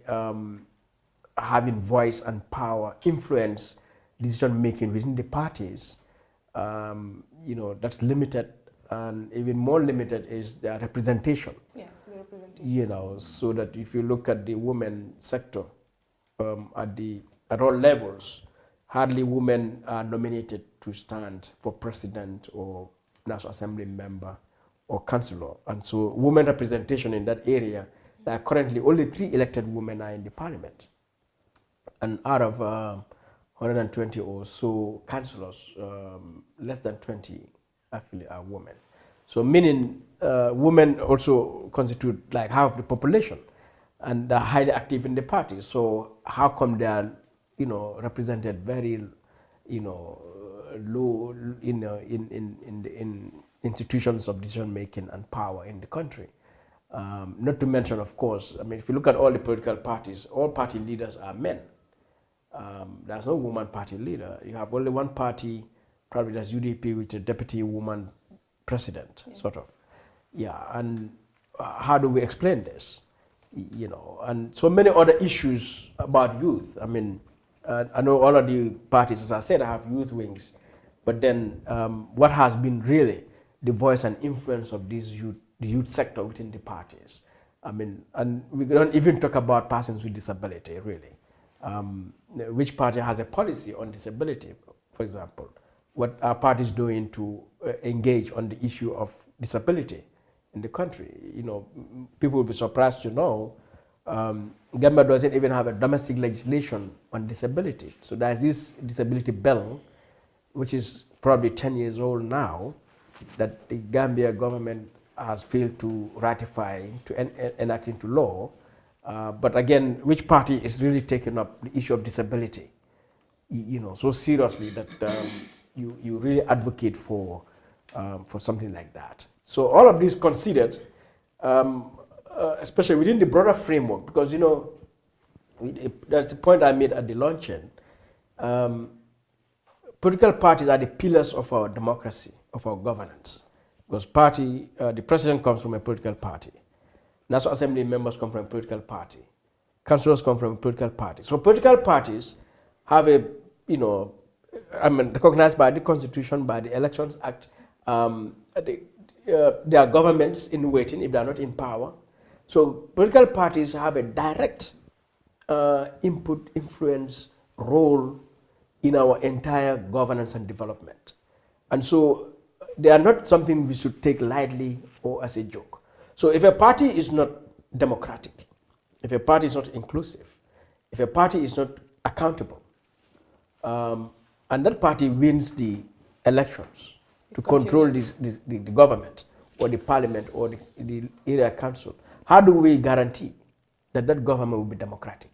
S7: having voice and power, influence decision making within the parties, you know, that's limited, and even more limited is their representation.
S2: Yes, the representation.
S7: You know, so that if you look at the women sector at all levels, hardly women are nominated to stand for president or National Assembly member or councillor. And so women representation in that area, there are currently only 3 elected women are in the parliament. And out of 120 or so councillors, less than 20 actually are women. So meaning women also constitute like half the population, and they're highly active in the party. So how come they are, you know, represented very, you know, low in institutions of decision making and power in the country? Not to mention, of course, I mean, if you look at all the political parties, all party leaders are men. There's no woman party leader. You have only one party, probably that's UDP, with a deputy woman president, sort of. Yeah, and how do we explain this? You know, and so many other issues about youth. I mean, I know all of the parties, as I said, have youth wings, but then what has been really the voice and influence of these youth, the youth sector within the parties? I mean, and we don't even talk about persons with disability, really. Which party has a policy on disability, for example? What are parties doing to engage on the issue of disability in the country? You know, people will be surprised to know Gambia doesn't even have a domestic legislation on disability. So there's this disability bill, which is probably 10 years old now, that the Gambia government has failed to ratify, to enact into law. But again, which party is really taking up the issue of disability, you know, so seriously that you really advocate for something like that? So all of this considered, especially within the broader framework, because, you know, that's the point I made at the luncheon. Political parties are the pillars of our democracy, of our governance, because the president comes from a political party. National Assembly members come from a political party. Councillors come from a political party. So political parties have a, you know, recognized by the Constitution, by the Elections Act. There are governments in waiting if they are not in power. So political parties have a direct input, influence, role in our entire governance and development. And so they are not something we should take lightly or as a joke. So if a party is not democratic, if a party is not inclusive, if a party is not accountable, and that party wins the elections to control the government or the parliament or the area council, how do we guarantee that that government will be democratic?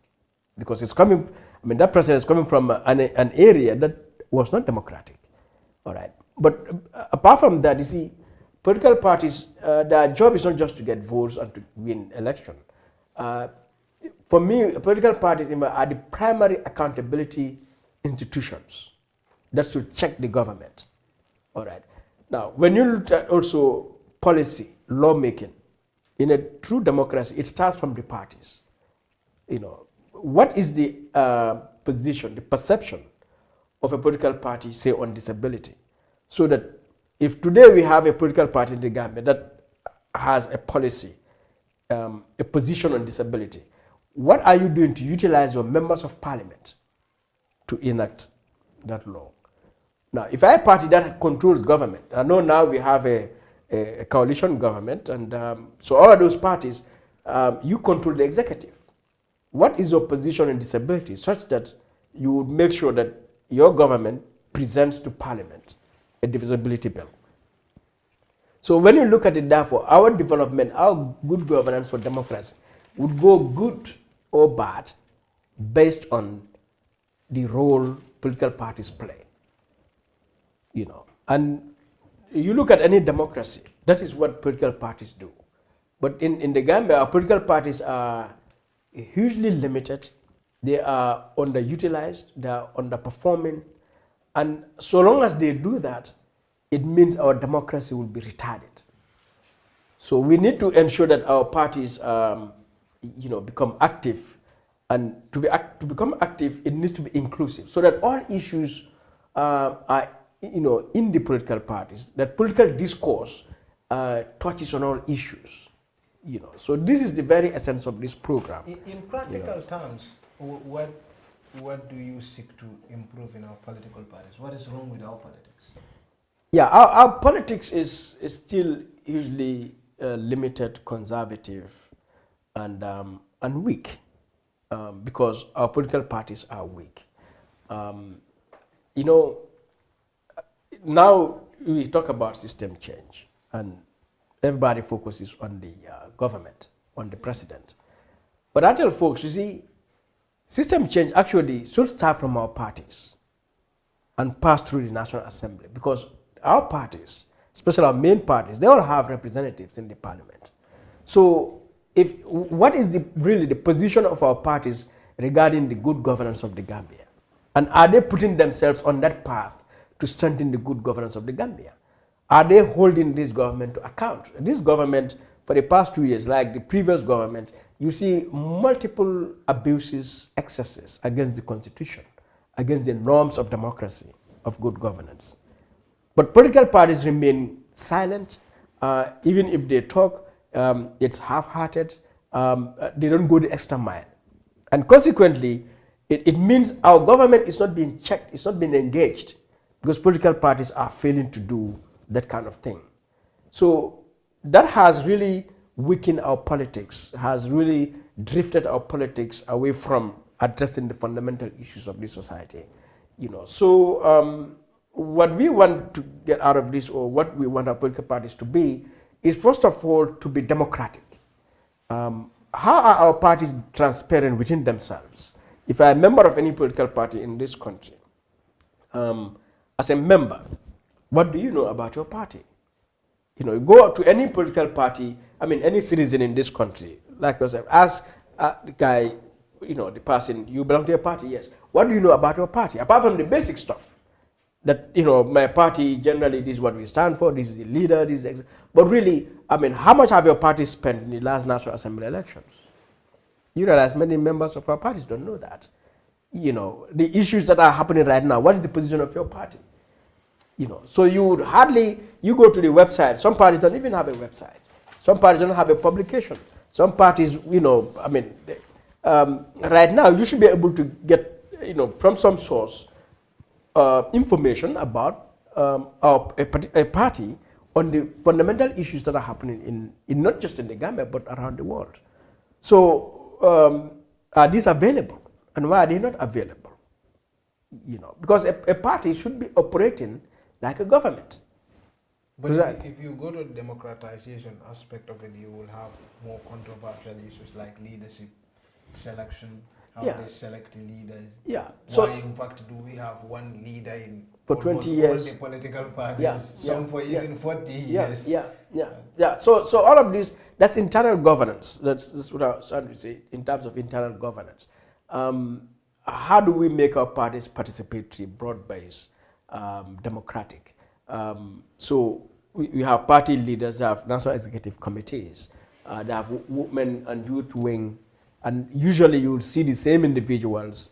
S7: Because it's coming, that president is coming from an area that was not democratic. All right. But apart from that, you see, political parties, their job is not just to get votes and to win election. For me, political parties are the primary accountability institutions that should check the government. All right. Now, when you look at also policy, lawmaking, in a true democracy, it starts from the parties. What is the position, the perception of a political party, say, on disability? So that if today we have a political party in the Gambia that has a policy, a position on disability, what are you doing to utilize your members of parliament to enact that law? Now, if I have a party that controls government, I know now we have a coalition government, and so all of those parties, you control the executive. What is your position on disability such that you would make sure that your government presents to parliament a disability bill? So when you look at it, therefore, our development, our good governance for democracy would go good or bad based on the role political parties play. And you look at any democracy, that is what political parties do. But in the Gambia, our political parties are hugely limited. They are underutilized, they are underperforming. And so long as they do that, it means our democracy will be retarded. So we need to ensure that our parties become active. And to become active, it needs to be inclusive, so that all issues are in the political parties, that political discourse touches on all issues. So this is the very essence of this program.
S4: In practical terms, what do you seek to improve in our political parties? What is wrong with our politics?
S7: Yeah, our politics is still hugely limited, conservative, and weak, because our political parties are weak. Now we talk about system change, and everybody focuses on the government, on the president. But I tell folks, you see, system change actually should start from our parties and pass through the National Assembly, because our parties, especially our main parties, they all have representatives in the parliament. So what is really the position of our parties regarding the good governance of the Gambia? And are they putting themselves on that path to strengthen the good governance of the Gambia? Are they holding this government to account? This government, for the past 2 years, like the previous government, you see multiple abuses, excesses against the Constitution, against the norms of democracy, of good governance. But political parties remain silent. Even if they talk, it's half-hearted. They don't go the extra mile. And consequently, it means our government is not being checked, it's not being engaged, because political parties are failing to do that kind of thing. So that has really weakened our politics, has really drifted our politics away from addressing the fundamental issues of this society. So what we want to get out of this, or what we want our political parties to be, is first of all to be democratic. How are our parties transparent within themselves? If I'm a member of any political party in this country, as a member, what do you know about your party? You go to any political party, any citizen in this country, like yourself, ask the guy, the person, you belong to a party, yes. What do you know about your party? Apart from the basic stuff, that, my party, generally, this is what we stand for, this is the leader, this is, but really, how much have your party spent in the last National Assembly elections? You realize many members of our parties don't know that. the issues that are happening right now. What is the position of your party? So you would hardly, you go to the website, some parties don't even have a website. Some parties don't have a publication. Some parties, right now you should be able to get, from some source, information about a party on the fundamental issues that are happening in not just in the Gambia, but around the world. So are these available? And why are they not available? Because a party should be operating like a government.
S4: But if you go to the democratization aspect of it, you will have more controversial issues like leadership selection, how they select the leaders.
S7: Yeah.
S4: So in fact, do we have one leader in
S7: for 20 years?
S4: All the political parties, some for even 40 years.
S7: Yeah. So all of this, that's internal governance. That's what I was trying to say in terms of internal governance. How do we make our parties participatory, broad-based, democratic? So we have party leaders, they have national executive committees, they have women and youth wing, and usually you will see the same individuals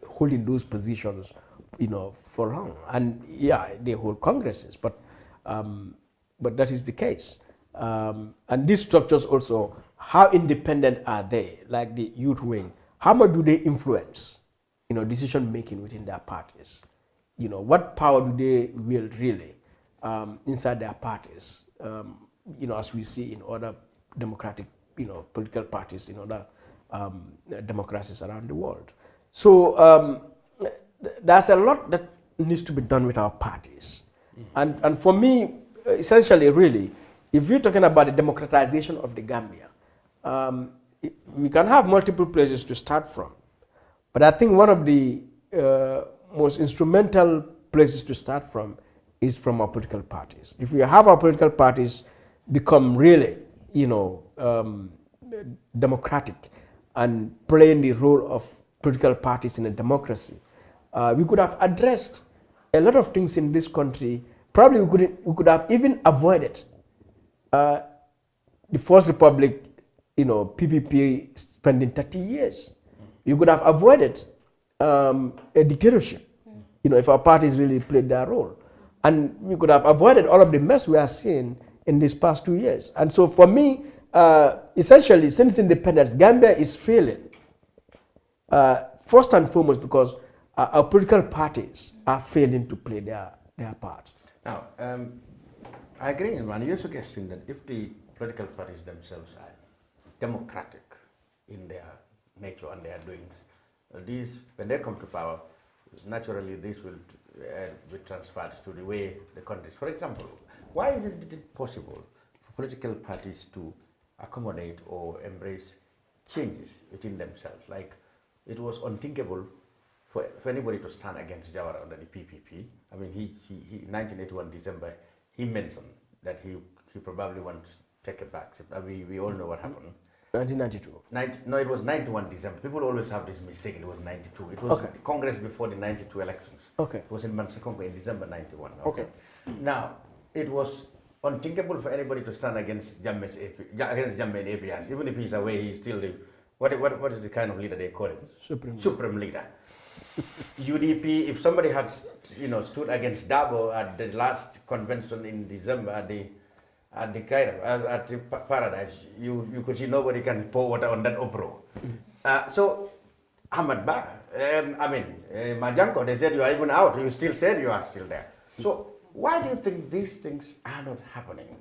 S7: holding those positions, for long. And they hold congresses, but that is the case. And these structures also, how independent are they? Like the youth wing, how much do they influence, decision making within their parties? What power do they wield really inside their parties? As we see in other democratic, political parties in other democracies around the world. So there's a lot that needs to be done with our parties. And for me, essentially, really, if you're talking about the democratization of the Gambia, we can have multiple places to start from. But I think one of the most instrumental places to start from is from our political parties. If we have our political parties become really, democratic and playing the role of political parties in a democracy, we could have addressed a lot of things in this country. Probably we could have even avoided the First Republic, PPP spending 30 years. You could have avoided a dictatorship, if our parties really played their role. And we could have avoided all of the mess we are seeing in these past 2 years. And so for me, essentially, since independence, Gambia is failing, first and foremost, because our political parties are failing to play their part.
S3: Now, I agree, and you're suggesting that if the political parties themselves are democratic in their nature and their doings, these, when they come to power, naturally this will be transferred to the way the country is. For example, why isn't it possible for political parties to accommodate or embrace changes within themselves? Like, it was unthinkable for anybody to stand against Jawara under the PPP. I mean, he 1981 December, he mentioned that he probably wants to take it back. We all know what happened.
S7: 1992.
S3: No, it was 91 December. People always have this mistake. It was 92. It was the Congress before the 92 elections.
S7: Okay.
S3: It was in Mansakongo in December 91.
S7: Okay.
S3: Now, it was unthinkable for anybody to stand against Jammeh and APRs. Even if he's away, he's still the, what is the kind of leader they call him? Supreme leader. UDP, if somebody had, stood against Dabo at the last convention in December at the Cairo, at the Paradise, you could see nobody can pour water on that uproar. So, Ahmad Ba, Majanko, they said you are even out. You still said you are still there. So, why do you think these things are not happening?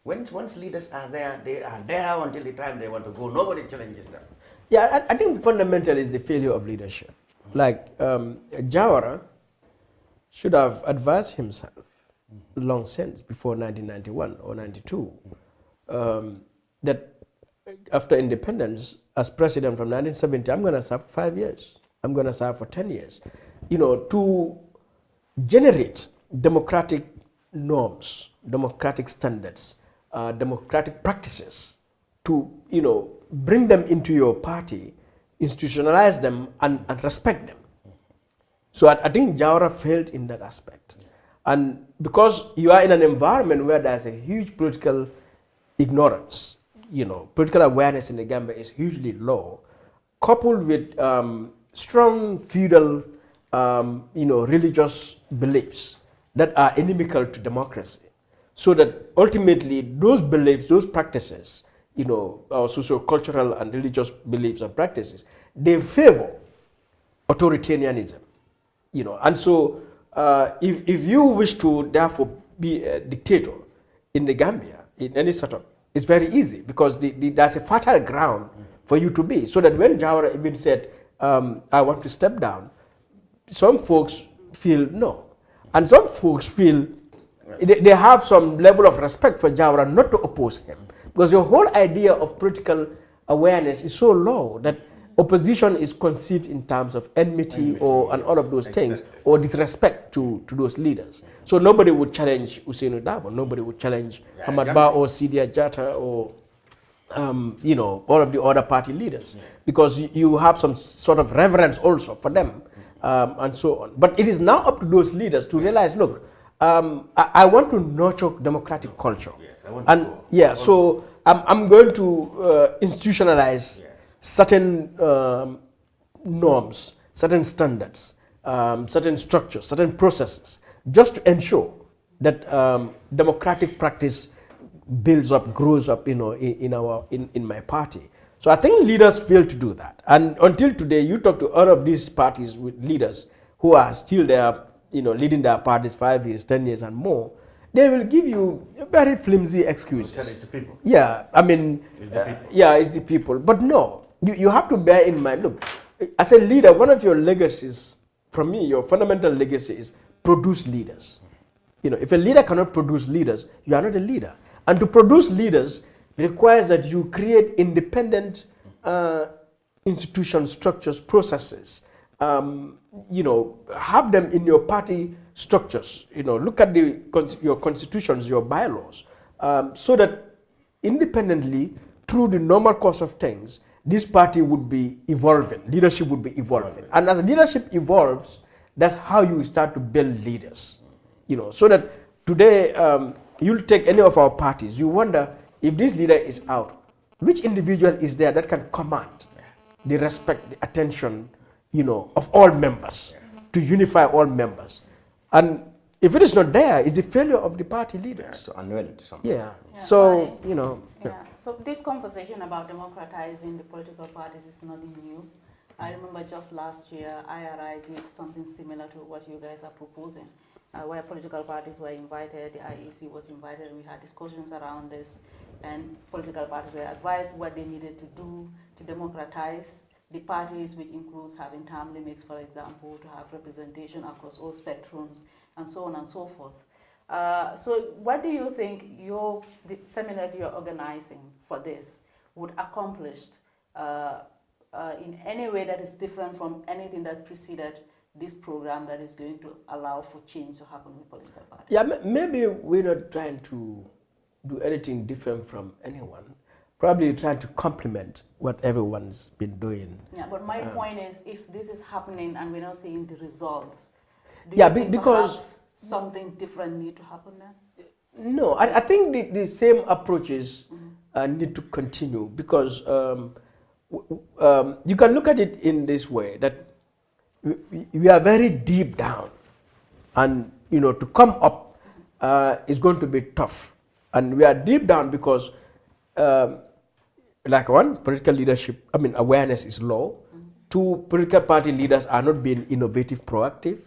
S3: Once leaders are there, they are there until the time they want to go. Nobody challenges them.
S7: Yeah, I think fundamentally is the failure of leadership. Like Jawara should have advised himself long since, before 1991 or 92, that after independence, as president from 1970, I'm going to serve 5 years. I'm going to serve for 10 years. To generate democratic norms, democratic standards, democratic practices, to, bring them into your party, institutionalize them, and respect them. So I think Jawara failed in that aspect. And because you are in an environment where there's a huge political ignorance, political awareness in the Gambia is hugely low, coupled with strong feudal, religious beliefs that are inimical to democracy. So that ultimately those beliefs, those practices, our socio-cultural and religious beliefs and practices, they favor authoritarianism, And so if you wish to therefore be a dictator in the Gambia, in any setup, it's very easy because there's a fertile ground for you to be. So that when Jawara even said, I want to step down, some folks feel no. And some folks feel they have some level of respect for Jawara not to oppose him. Because the whole idea of political awareness is so low that opposition is conceived in terms of enmity and all of those things, or disrespect to those leaders. So nobody would challenge Usainu Dabo, nobody would challenge Ahmad Ba or Sidia Jatta or all of the other party leaders, because you have some sort of reverence also for them, and so on. But it is now up to those leaders to realize, look, I want to nurture democratic culture. So I'm going to institutionalize certain norms, certain standards, certain structures, certain processes, just to ensure that democratic practice builds up, grows up, in my party. So I think leaders fail to do that. And until today, you talk to all of these parties with leaders who are still there, leading their parties 5 years, 10 years, and more. They will give you very flimsy excuses.
S3: It's the people.
S7: Yeah, I mean, it's the people. But no, you have to bear in mind, look, as a leader, one of your legacies, from me, your fundamental legacy is produce leaders. If a leader cannot produce leaders, you are not a leader. And to produce leaders requires that you create independent institutions, structures, processes. Have them in your party structures. Look at your constitutions, your bylaws, so that independently, through the normal course of things, this party would be evolving. Leadership would be evolving, and as leadership evolves, that's how you start to build leaders. So that today you'll take any of our parties. You wonder if this leader is out, which individual is there that can command the respect, the attention, of all members, to unify all members. And if it is not there, it's the failure of the party leaders.
S3: To unwind something.
S7: So,
S5: So this conversation about democratizing the political parties is nothing new. I remember just last year, IRI did something similar to what you guys are proposing, where political parties were invited, the IEC was invited, and we had discussions around this, and political parties were advised what they needed to do to democratize the parties, which includes having term limits, for example, to have representation across all spectrums, and so on and so forth. So what do you think the seminar that you're organizing for this would accomplish in any way that is different from anything that preceded this program that is going to allow for change to happen with political parties?
S7: Yeah, maybe we're not trying to do anything different from anyone. Probably trying to complement what everyone's been doing.
S5: Yeah, but my point is, if this is happening and we're not seeing the results, do
S7: you
S5: think because something different need to happen then?
S7: No, I think the same approaches need to continue, because you can look at it in this way, that we are very deep down, and to come up is going to be tough. And we are deep down because like one, political leadership, awareness is low. Two, political party leaders are not being innovative, proactive.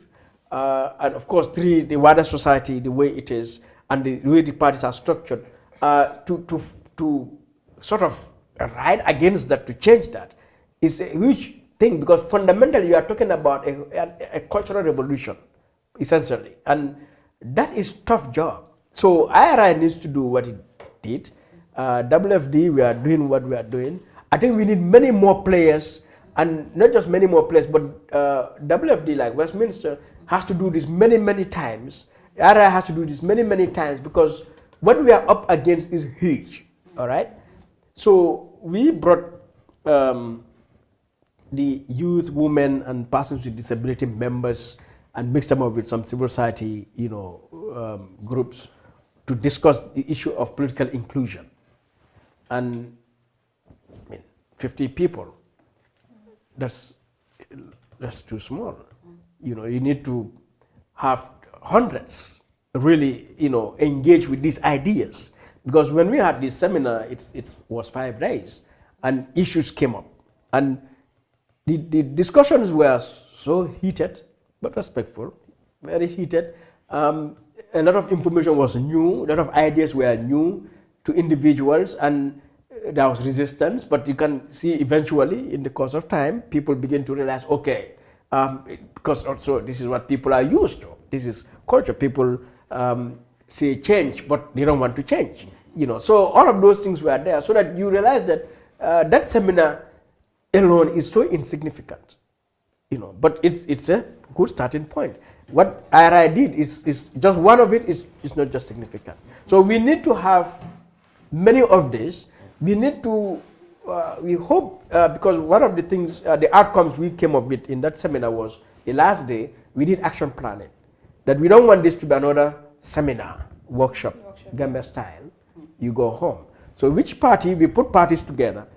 S7: And of course, three, the wider society, the way it is, and the way the parties are structured, to sort of ride against that, to change that, is a huge thing, because fundamentally you are talking about a cultural revolution, essentially. And that is a tough job. So IRI needs to do what it did. WFD, we are doing what we are doing. I think we need many more players, and not just many more players, but WFD, like Westminster, has to do this many, many times. IRI has to do this many, many times, because what we are up against is huge, all right? So we brought the youth, women, and persons with disability members and mixed them up with some civil society, groups, to discuss the issue of political inclusion. And 50 people, that's that's too small. You know, you need to have hundreds really, you know, engage with these ideas. Because when we had this seminar, it was 5 days, and issues came up. And the discussions were so heated, but respectful, very heated. A lot of information was new, a lot of ideas were new to individuals, and there was resistance. But you can see eventually, in the course of time, people begin to realize, okay, because also this is what people are used to. This is culture. People say change, but they don't want to change. You know, so all of those things were there, so that you realize that that seminar alone is so insignificant. You know, but it's a good starting point. What IRI did is just one of it is not just significant. So we need to have many of these. We need to, we hope, because one of the things, the outcomes we came up with in that seminar was, the last day, we did action planning. That we don't want this to be another seminar, workshop. Gambia style. You go home. So which party, we put parties together.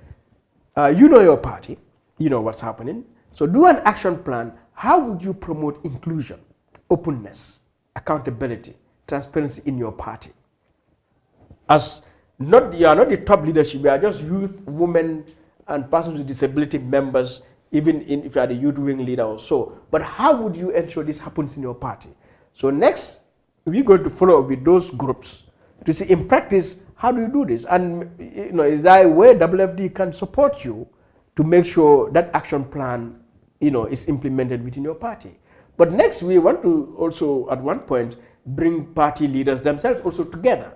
S7: You know your party, you know what's happening. So do an action plan. How would you promote inclusion, openness, accountability, transparency in your party? As you are not the top leadership, we are just youth, women, and persons with disability members, even if you are the youth wing leader or so. But how would you ensure this happens in your party? So next, we're going to follow up with those groups to see in practice, how do you do this? And you know, is there a way WFD can support you to make sure that action plan, you know, is implemented within your party? But next, we want to also, at one point, bring party leaders themselves also together.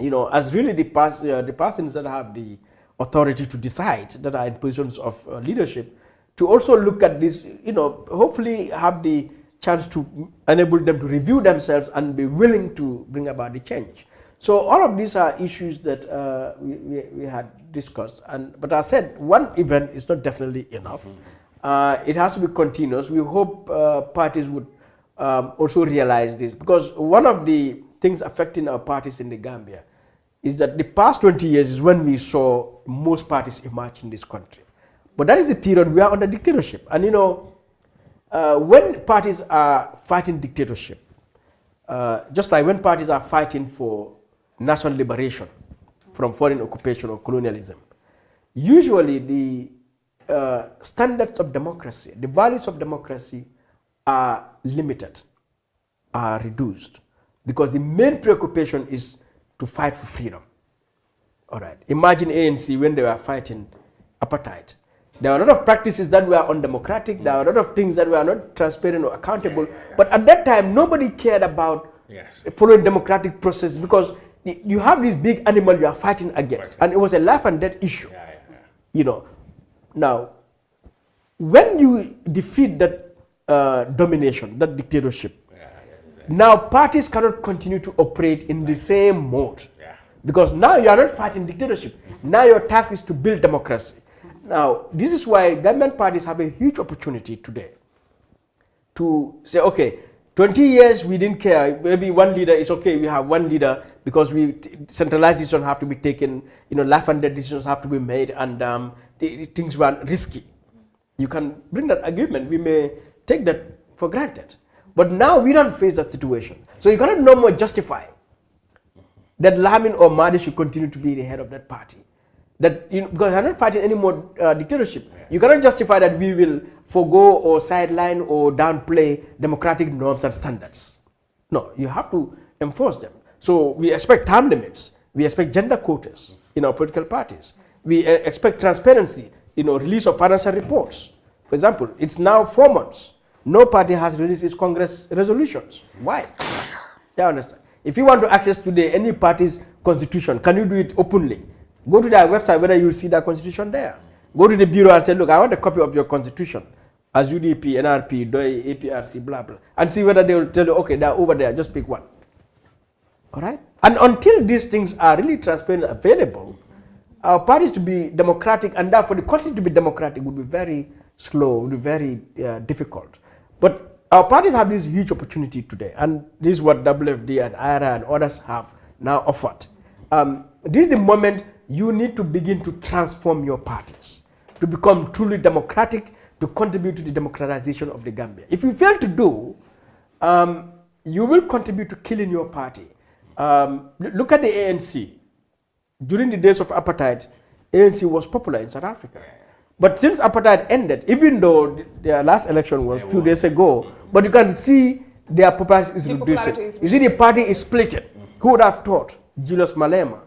S7: You know, as really the persons that have the authority to decide, that are in positions of leadership, to also look at this, you know, hopefully have the chance to enable them to review themselves and be willing to bring about the change. So all of these are issues that we had discussed. But I said, one event is not definitely enough. It has to be continuous. We hope parties would also realize this, because one of the things affecting our parties in the Gambia is that the past 20 years is when we saw most parties emerge in this country. But that is the period we are under dictatorship. And you know, when parties are fighting dictatorship, just like when parties are fighting for national liberation from foreign occupation or colonialism, usually the standards of democracy, the values of democracy are limited, are reduced, because the main preoccupation is to fight for freedom. All right. Imagine ANC when they were fighting apartheid. There were a lot of practices that were undemocratic. There were a lot of things that were not transparent or accountable. But at that time, nobody cared about following democratic process, because you have this big animal you are fighting against, and it was a life and death issue. You know. Now, when you defeat that domination, that dictatorship, now parties cannot continue to operate in the same mode, because now you are not fighting dictatorship. Now your task is to build democracy. Now, this is why government parties have a huge opportunity today to say, okay, 20 years we didn't care, maybe one leader is okay, we have one leader, because centralized decisions have to be taken, you know, life and death decisions have to be made, and things were risky. You can bring that argument, we may take that for granted. But now we don't face that situation. So you cannot no more justify that Lamin or Madi should continue to be the head of that party. That, you know, because you're not fighting any more dictatorship. You cannot justify that we will forgo or sideline or downplay democratic norms and standards. No, you have to enforce them. So we expect term limits. We expect gender quotas in our political parties. We expect transparency, you know, release of financial reports. For example, it's now 4 months. No party has released its Congress resolutions. Why? You understand? If you want to access today any party's constitution, can you do it openly? Go to their website, whether you will see that constitution there. Go to the bureau and say, look, I want a copy of your constitution as UDP, NRP, DOI, APRC, blah, blah. And see whether they will tell you, okay, they're over there, just pick one. All right? And until these things are really transparent and available, our parties to be democratic, and therefore the country to be democratic would be very slow, would be very difficult. But our parties have this huge opportunity today, and this is what WFD and IRA and others have now offered. This is the moment you need to begin to transform your parties, to become truly democratic, to contribute to the democratization of the Gambia. If you fail to do, you will contribute to killing your party. Look at the ANC. During the days of apartheid, ANC was popular in South Africa. But since apartheid ended, even though their last election was a few days ago, but you can see their popularity is reducing. You see the party is splitted. Who would have thought Julius Malema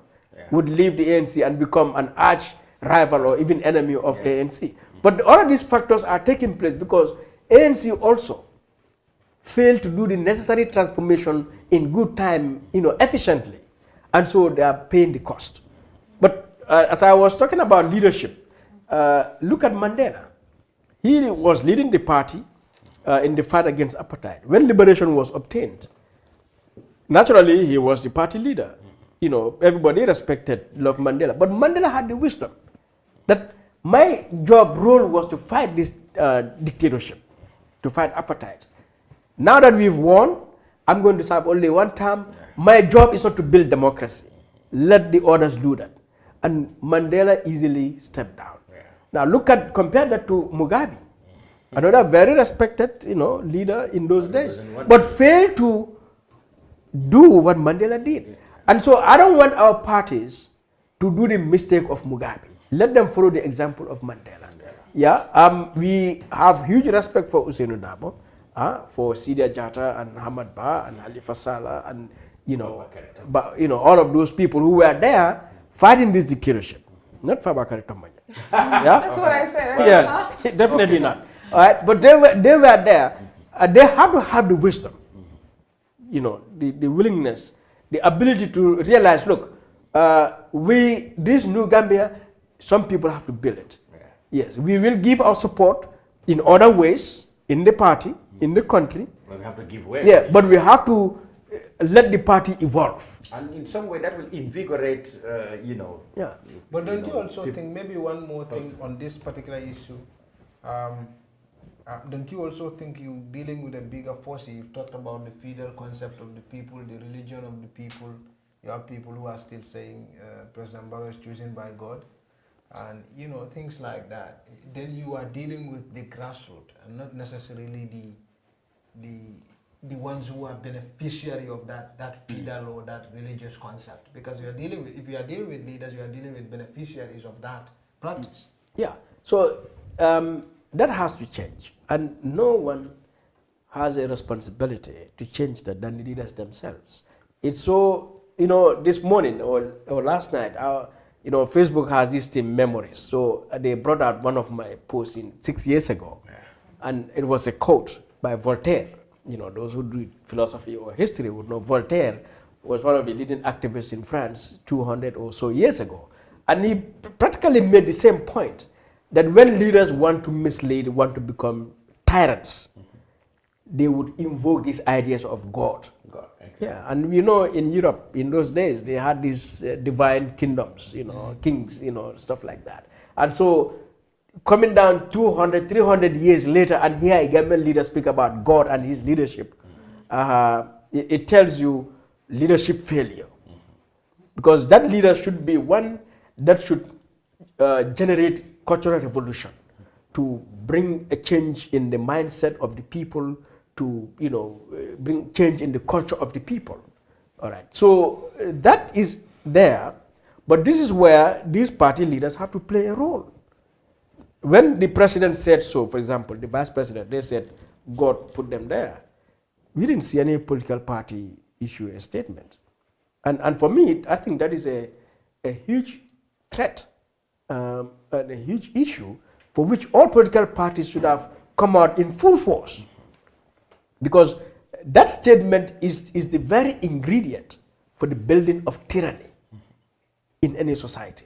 S7: would leave the ANC and become an arch rival or even enemy of ANC? But all of these factors are taking place because ANC also failed to do the necessary transformation in good time, efficiently. And so they are paying the cost. But as I was talking about leadership, look at Mandela. He was leading the party in the fight against apartheid. When liberation was obtained, naturally he was the party leader. Everybody respected, loved Mandela. But Mandela had the wisdom that my role was to fight this dictatorship, to fight apartheid. Now that we've won, I'm going to serve only one term. My job is not to build democracy. Let the others do that. And Mandela easily stepped down. Now compare that to Mugabe, another very respected, leader in those days, but failed to do what Mandela did. And so I don't want our parties to do the mistake of Mugabe. Let them follow the example of Mandela. We have huge respect for Ousainou Darboe, for Sidia Jatta and Hamad Ba and Halifa Sallah and all of those people who were there fighting this dictatorship. Not Fabakary Tombong.
S2: That's what I said.
S7: Definitely not. All right, but they were there. They have to have the wisdom, the willingness, the ability to realize, look, this new Gambia, some people have to build it. Yes, we will give our support in other ways, in the party, in the country.
S3: But we have to give way.
S7: Yeah, but we have to let the party evolve.
S3: And in some way that will invigorate,
S7: Yeah.
S4: But don't you also think, maybe one more thing on this particular issue, don't you also think you're dealing with a bigger force? You've talked about the federal concept of the people, the religion of the people. You have people who are still saying President Barrow is chosen by God. And, things like that. Then you are dealing with the grassroots and not necessarily the ones who are beneficiary of that federal or that religious concept. Because if you are dealing with leaders, you are dealing with beneficiaries of that practice.
S7: Yeah. So that has to change. And no one has a responsibility to change that than the leaders themselves. It's so, this morning or last night, Facebook has these thing memories. So they brought out one of my posts 6 years ago. And it was a quote by Voltaire. Those who do philosophy or history would know Voltaire was one of the leading activists in France 200 or so years ago. And he practically made the same point, that when leaders want to mislead, want to become tyrants, they would invoke these ideas of God. Yeah, and in Europe, in those days, they had these divine kingdoms, kings, stuff like that. And so coming down 200, 300 years later, and here a Gambian leader speak about God and his leadership, it tells you leadership failure. Because that leader should be one that should generate cultural revolution, to bring a change in the mindset of the people, to bring change in the culture of the people. All right. So that is there, but this is where these party leaders have to play a role. When the president said so, for example, the vice president, they said God put them there. We didn't see any political party issue a statement. And for me, I think that is a huge threat, and a huge issue for which all political parties should have come out in full force. Because that statement is the very ingredient for the building of tyranny in any society.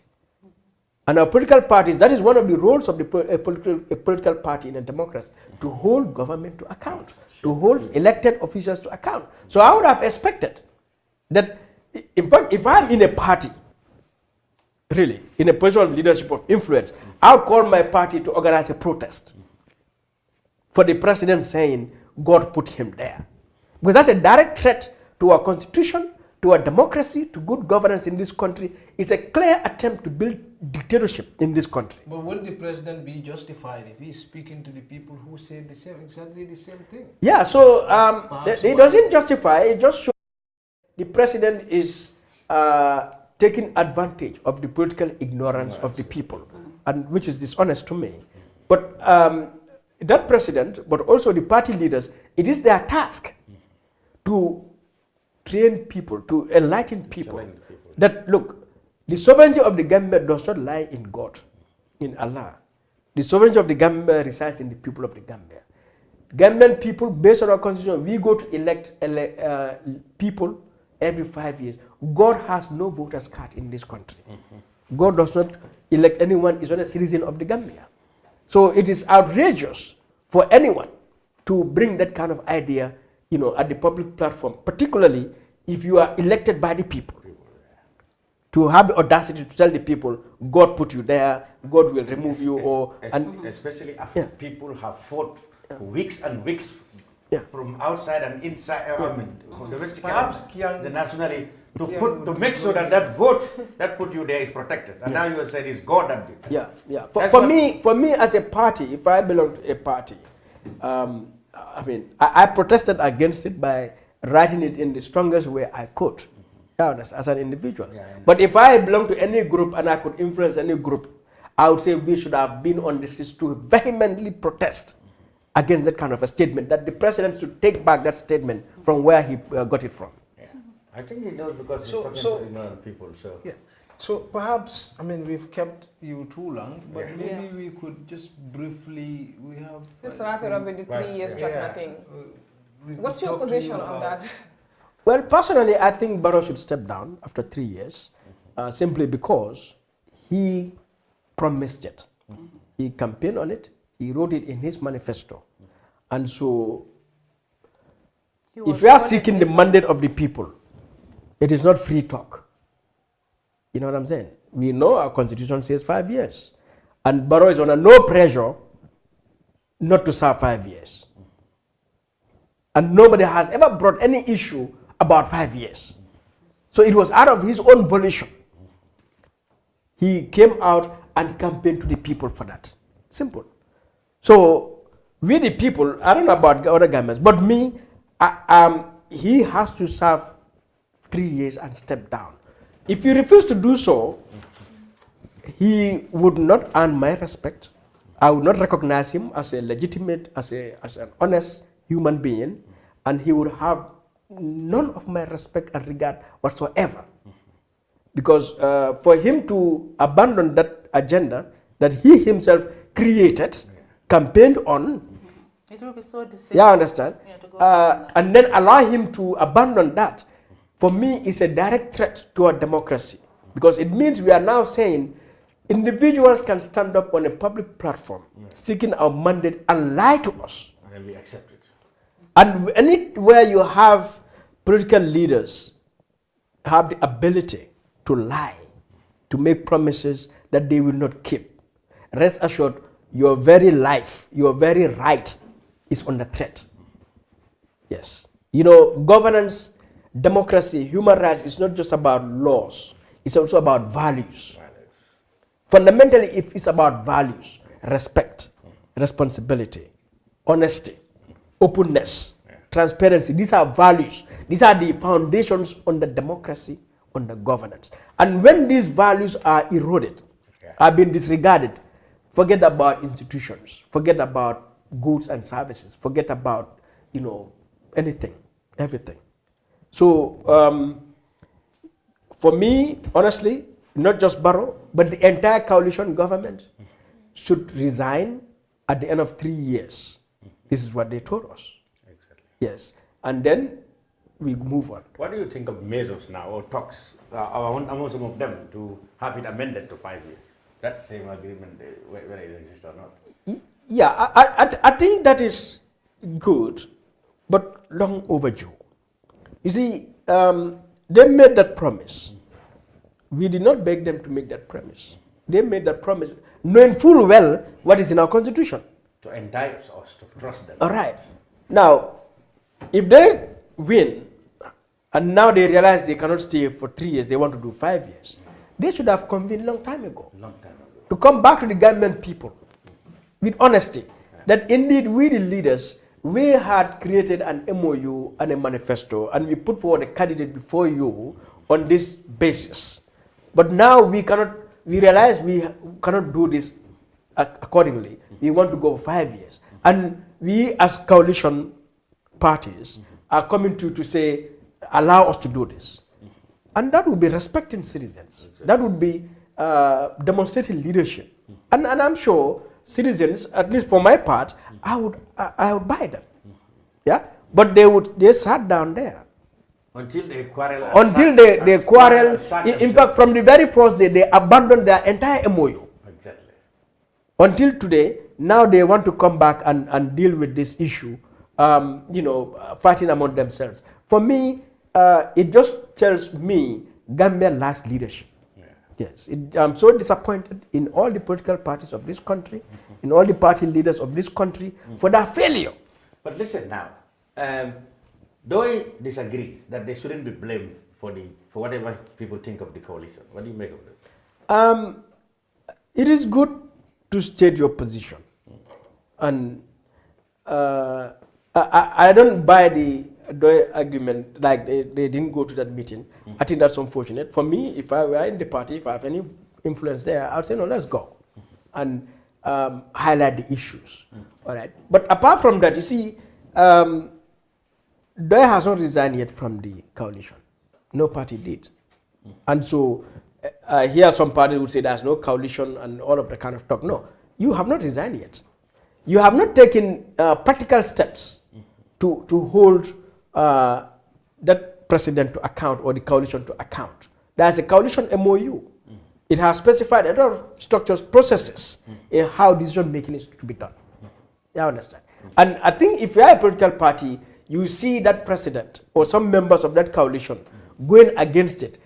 S7: And our political parties, that is one of the roles of a political party in a democracy, to hold government to account, to hold elected officials to account. So I would have expected that, in fact, if I'm in a party, really, in a position of leadership of influence, I'll call my party to organize a protest for the president saying God put him there. Because that's a direct threat to our constitution, to our democracy, to good governance in this country. It's a clear attempt to build dictatorship in this country.
S4: But will the president be justified if he's speaking to the people who say exactly the same thing?
S7: Yeah, so
S4: Perhaps
S7: it doesn't justify, it just shows the president is taking advantage of the political ignorance of the people, and which is dishonest to me. But that president, but also the party leaders, it is their task to train people, to enlighten people that, look, the sovereignty of the Gambia does not lie in God, in Allah. The sovereignty of the Gambia resides in the people of the Gambia. Gambian people, based on our constitution, we go to elect people every 5 years. God has no voters card in this country. God does not elect anyone, is not a citizen of the Gambia. So it is outrageous for anyone to bring that kind of idea, you know, at the public platform, particularly if you are elected by the people. To have the audacity to tell the people, God put you there, God will remove you, or
S3: especially after people have fought weeks and weeks from outside and inside. I mean, the nationally to make sure that that vote that put you there is protected. And now you are saying it's God that did.
S7: For me as a party, if I belong to a party, I mean, I protested against it by writing it in the strongest way I could. As an individual. But if I belong to any group and I could influence any group, I would say we should have been on the streets to vehemently protest against that kind of a statement, that the president should take back that statement from where he got it from.
S3: I think he knows because he's talking to ignorant people.
S4: So perhaps, I mean, we've kept you too long, but maybe we could just briefly,
S2: let's wrap it up with the 3 years Jackman thing. What's your position on that?
S7: Well, personally, I think Barrow should step down after 3 years, simply because he promised it. He campaigned on it. He wrote it in his manifesto. And so, if we are seeking the mandate of the people, it is not free talk. You know what I'm saying? We know our constitution says 5 years. And Barrow is under no pressure not to serve 5 years. And nobody has ever brought any issue about 5 years. So it was out of his own volition. He came out and campaigned to the people for that. Simple. So we the people, I don't know about other governments, but me, he has to serve 3 years and step down. If he refused to do so, he would not earn my respect. I would not recognize him as a legitimate, as an honest human being, and he would have none of my respect and regard whatsoever. Because for him to abandon that agenda that he himself created, campaigned on,
S5: it will be so deceiving.
S7: Yeah, I understand. And then allow him to abandon that, for me, is a direct threat to our democracy. Because it means we are now saying individuals can stand up on a public platform seeking our mandate and lie to us.
S3: And then we accept it.
S7: And anywhere you have political leaders have the ability to lie, to make promises that they will not keep, rest assured your very life, your very right is under threat. Yes. You know, governance, democracy, human rights is not just about laws, it's also about values. Fundamentally, if it's about values, respect, responsibility, honesty, openness, transparency, these are values. These are the foundations on the democracy, on the governance. And when these values are eroded, have been disregarded, forget about institutions, forget about goods and services, forget about, you know, anything, everything. So for me, honestly, not just Barrow, but the entire coalition government should resign at the end of 3 years. This is what they told us.
S3: Exactly.
S7: Yes. And then we move on.
S3: What do you think of measures now, or talks among some of them to have it amended to 5 years? That same agreement, whether it exists or not?
S7: Yeah, I think that is good, but long overdue. You see, they made that promise. We did not beg them to make that promise. They made that promise, knowing full well what is in our constitution.
S3: To entice us to trust them.
S7: All right. Now, if they win, and now they realize they cannot stay for 3 years, they want to do 5 years, they should have convened a long time ago.
S3: Long time ago.
S7: To come back to the Gambian people with honesty, that indeed we the leaders, we had created an MOU and a manifesto, and we put forward a candidate before you on this basis. But now we realize we cannot do this accordingly. We want to go for 5 years. And we as coalition parties are coming to say, allow us to do this. And that would be respecting citizens. That would be demonstrating leadership. And I'm sure citizens, at least for my part, I would buy them. Yeah? But they sat down there.
S3: Until they quarrel.
S7: Until they quarrel. In fact, from the very first day, they abandoned their entire MOU.
S3: Exactly.
S7: Until today, now they want to come back and deal with this issue, fighting among themselves. For me, it just tells me Gambia lacks leadership. Yeah. Yes, I'm so disappointed in all the political parties of this country, in all the party leaders of this country for their failure.
S3: But listen now, Doi disagrees that they shouldn't be blamed for whatever people think of the coalition. What do you make of it?
S7: It is good to state your position, and I don't buy the argument like they didn't go to that meeting. I think that's unfortunate. For me, if I were in the party, if I have any influence there, I would say no, let's go and highlight the issues. All right. But apart from that, you see, Doi has not resigned yet from the coalition. No party did. And so here some parties would say there's no coalition and all of that kind of talk. No, you have not resigned yet. You have not taken practical steps to hold that president to account or the coalition to account. There's a coalition MOU. It has specified a lot of structures, processes in how decision making is to be done. You understand? And I think if you are a political party, you see that president or some members of that coalition going against it.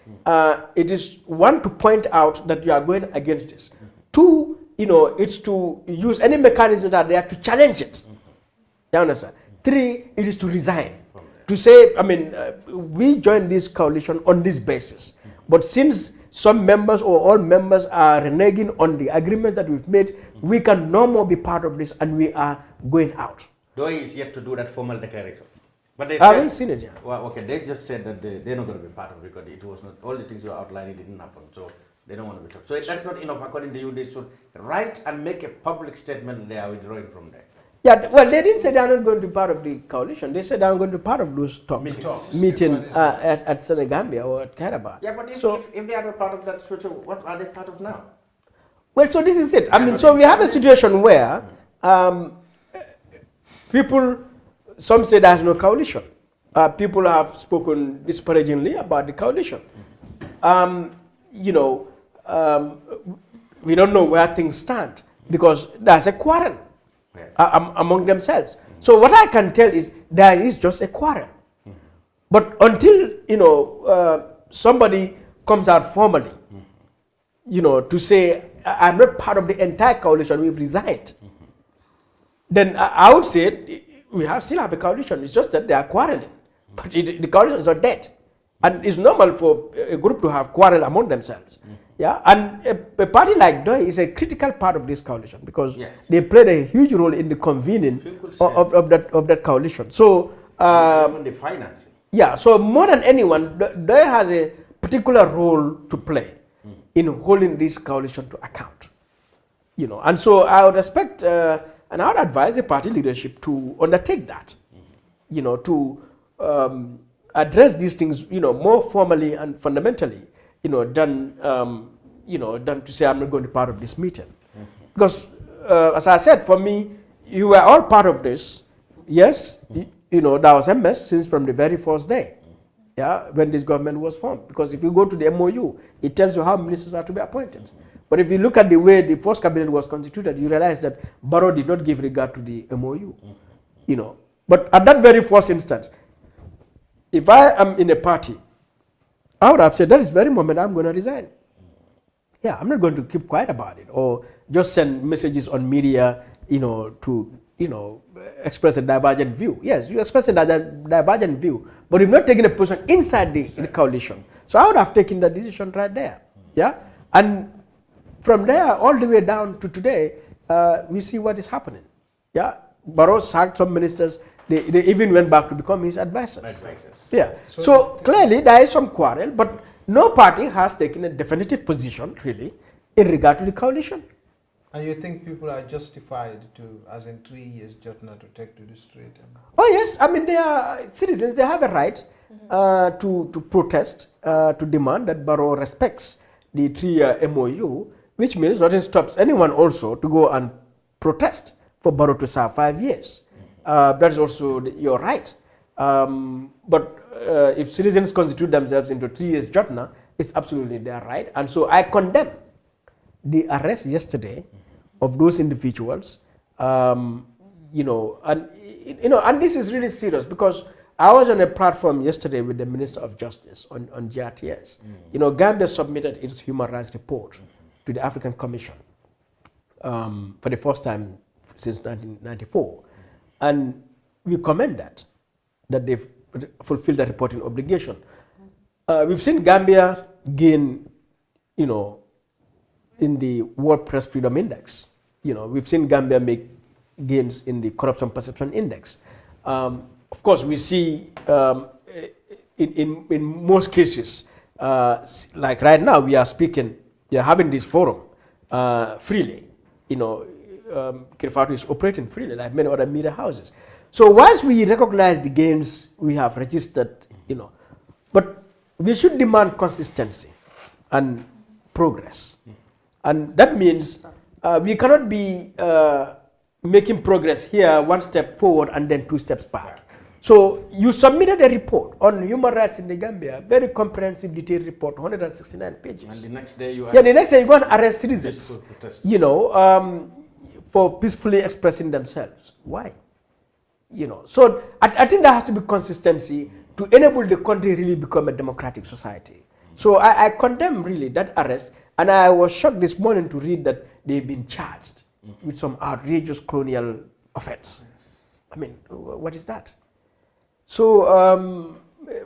S7: It is one, to point out that you are going against this. Two, it's to use any mechanism that are there to challenge it. You understand? Three, it is to resign. To say, we joined this coalition on this basis. But since some members or all members are reneging on the agreement that we've made, we can no more be part of this and we are going out.
S3: Doi is yet to do that formal declaration. But they
S7: I haven't seen it yet.
S3: Well, okay, they just said that they're not going to be part of it because it was not, all the things you are outlining didn't happen. So they don't want to be part. So that's not enough. According to you, they should write and make a public statement that they are withdrawing from there.
S7: Yeah, well, they didn't say they are not going to be part of the coalition. They said they are going to be part of those meetings at Senegambia or at Karaba.
S3: Yeah, but if they are not part of that, so what are they part of now?
S7: Well, so this is it. So we have a situation where people, some say there is no coalition. People have spoken disparagingly about the coalition. We don't know where things stand because there's a quarrel among themselves. So what I can tell is there is just a quarrel. But until somebody comes out formally, to say I'm not part of the entire coalition, we've resigned, then I would say we still have a coalition. It's just that they are quarreling, but the coalition is not dead, and it's normal for a group to have quarrel among themselves. Yeah, and a party like Doi is a critical part of this coalition because they played a huge role in the convening of that coalition. So
S3: the financing.
S7: Yeah, so more than anyone, Doi has a particular role to play in holding this coalition to account. And so I would expect and I would advise the party leadership to undertake that. To address these things, more formally and fundamentally. Than to say I'm not going to be part of this meeting. Because, as I said, for me, you were all part of this. Yes, there was MS since from the very first day, when this government was formed. Because if you go to the MOU, it tells you how ministers are to be appointed. But if you look at the way the first cabinet was constituted, you realize that Barrow did not give regard to the MOU. But at that very first instance, if I am in a party, I would have said, that is the very moment I'm going to resign. Yeah, I'm not going to keep quiet about it or just send messages on media, to, express a divergent view. Yes, you express a divergent view, but you've not taken a position inside the coalition. So I would have taken that decision right there. Yeah, and from there all the way down to today, we see what is happening. Yeah, Barrow sacked some ministers. They even went back to become his advisors. Yeah. So clearly there is some quarrel, but no party has taken a definitive position really in regard to the coalition.
S4: And you think people are justified to, as in 3 years, Jotna to take to the street?
S7: Oh yes, I mean they are citizens. They have a right to protest, to demand that Barrow respects the 3-year MOU, which means nothing stops anyone also to go and protest for Barrow to serve 5 years. That is also your right. But if citizens constitute themselves into 3 years Jotna, it's absolutely their right. And so I condemn the arrest yesterday of those individuals, and this is really serious because I was on a platform yesterday with the Minister of Justice on GRTS. Gambia submitted its human rights report to the African Commission for the first time since 1994, and we commend that they've fulfilled that reporting obligation. We've seen Gambia gain, in the World Press Freedom Index. We've seen Gambia make gains in the Corruption Perception Index. Of course, we see in most cases, like right now, we are having this forum freely. Kirifatu is operating freely, like many other media houses. So once we recognize the gains we have registered, but we should demand consistency and progress. And that means we cannot be making progress here, 1 step forward and then 2 steps back. So you submitted a report on human rights in the Gambia, very comprehensive, detailed report, 169 pages. And the next day you go and arrest citizens, for peacefully expressing themselves. Why? So I think there has to be consistency to enable the country really become a democratic society. So I condemn really that arrest, and I was shocked this morning to read that they've been charged with some outrageous colonial offense. I mean, what is that? So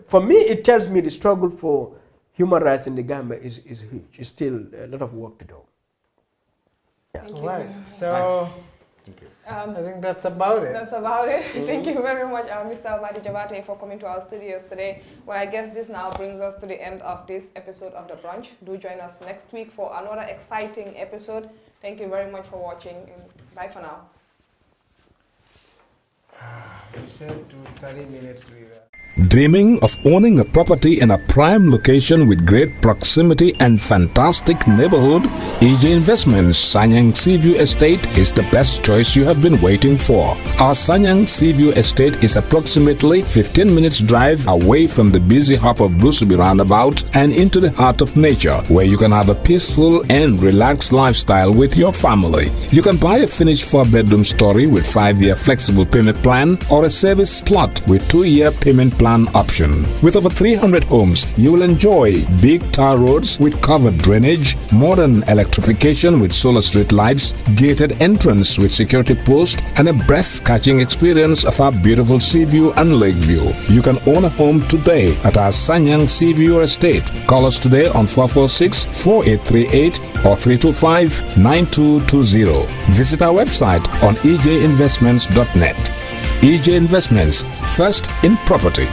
S7: for me, it tells me the struggle for human rights in the Gambia is huge. It's still a lot of work to do. Yeah.
S4: Right. So I think that's about it.
S2: That's about it. Thank you very much, Mr. Madi Jobateh, for coming to our studios today. Well, I guess this now brings us to the end of this episode of The Brunch. Do join us next week for another exciting episode. Thank you very much for watching. Bye for now.
S4: We said to 30 minutes we were.
S1: Dreaming of owning a property in a prime location with great proximity and fantastic neighborhood? EJ Investments Sanyang Seaview Estate is the best choice you have been waiting for. Our Sanyang Seaview Estate is approximately 15 minutes drive away from the busy hub of Brusubi roundabout and into the heart of nature, where you can have a peaceful and relaxed lifestyle with your family. You can buy a finished 4-bedroom story with 5-year flexible payment plan or a service plot with 2-year payment plan option. With over 300 homes, you will enjoy big tar roads with covered drainage, modern electrification with solar street lights, gated entrance with security post, and a breath-catching experience of our beautiful sea view and lake view. You can own a home today at our Sanyang Seaview Estate. Call us today on 446-4838 or 325-9220. Visit our website on ejinvestments.net. EJ Investments, first in property.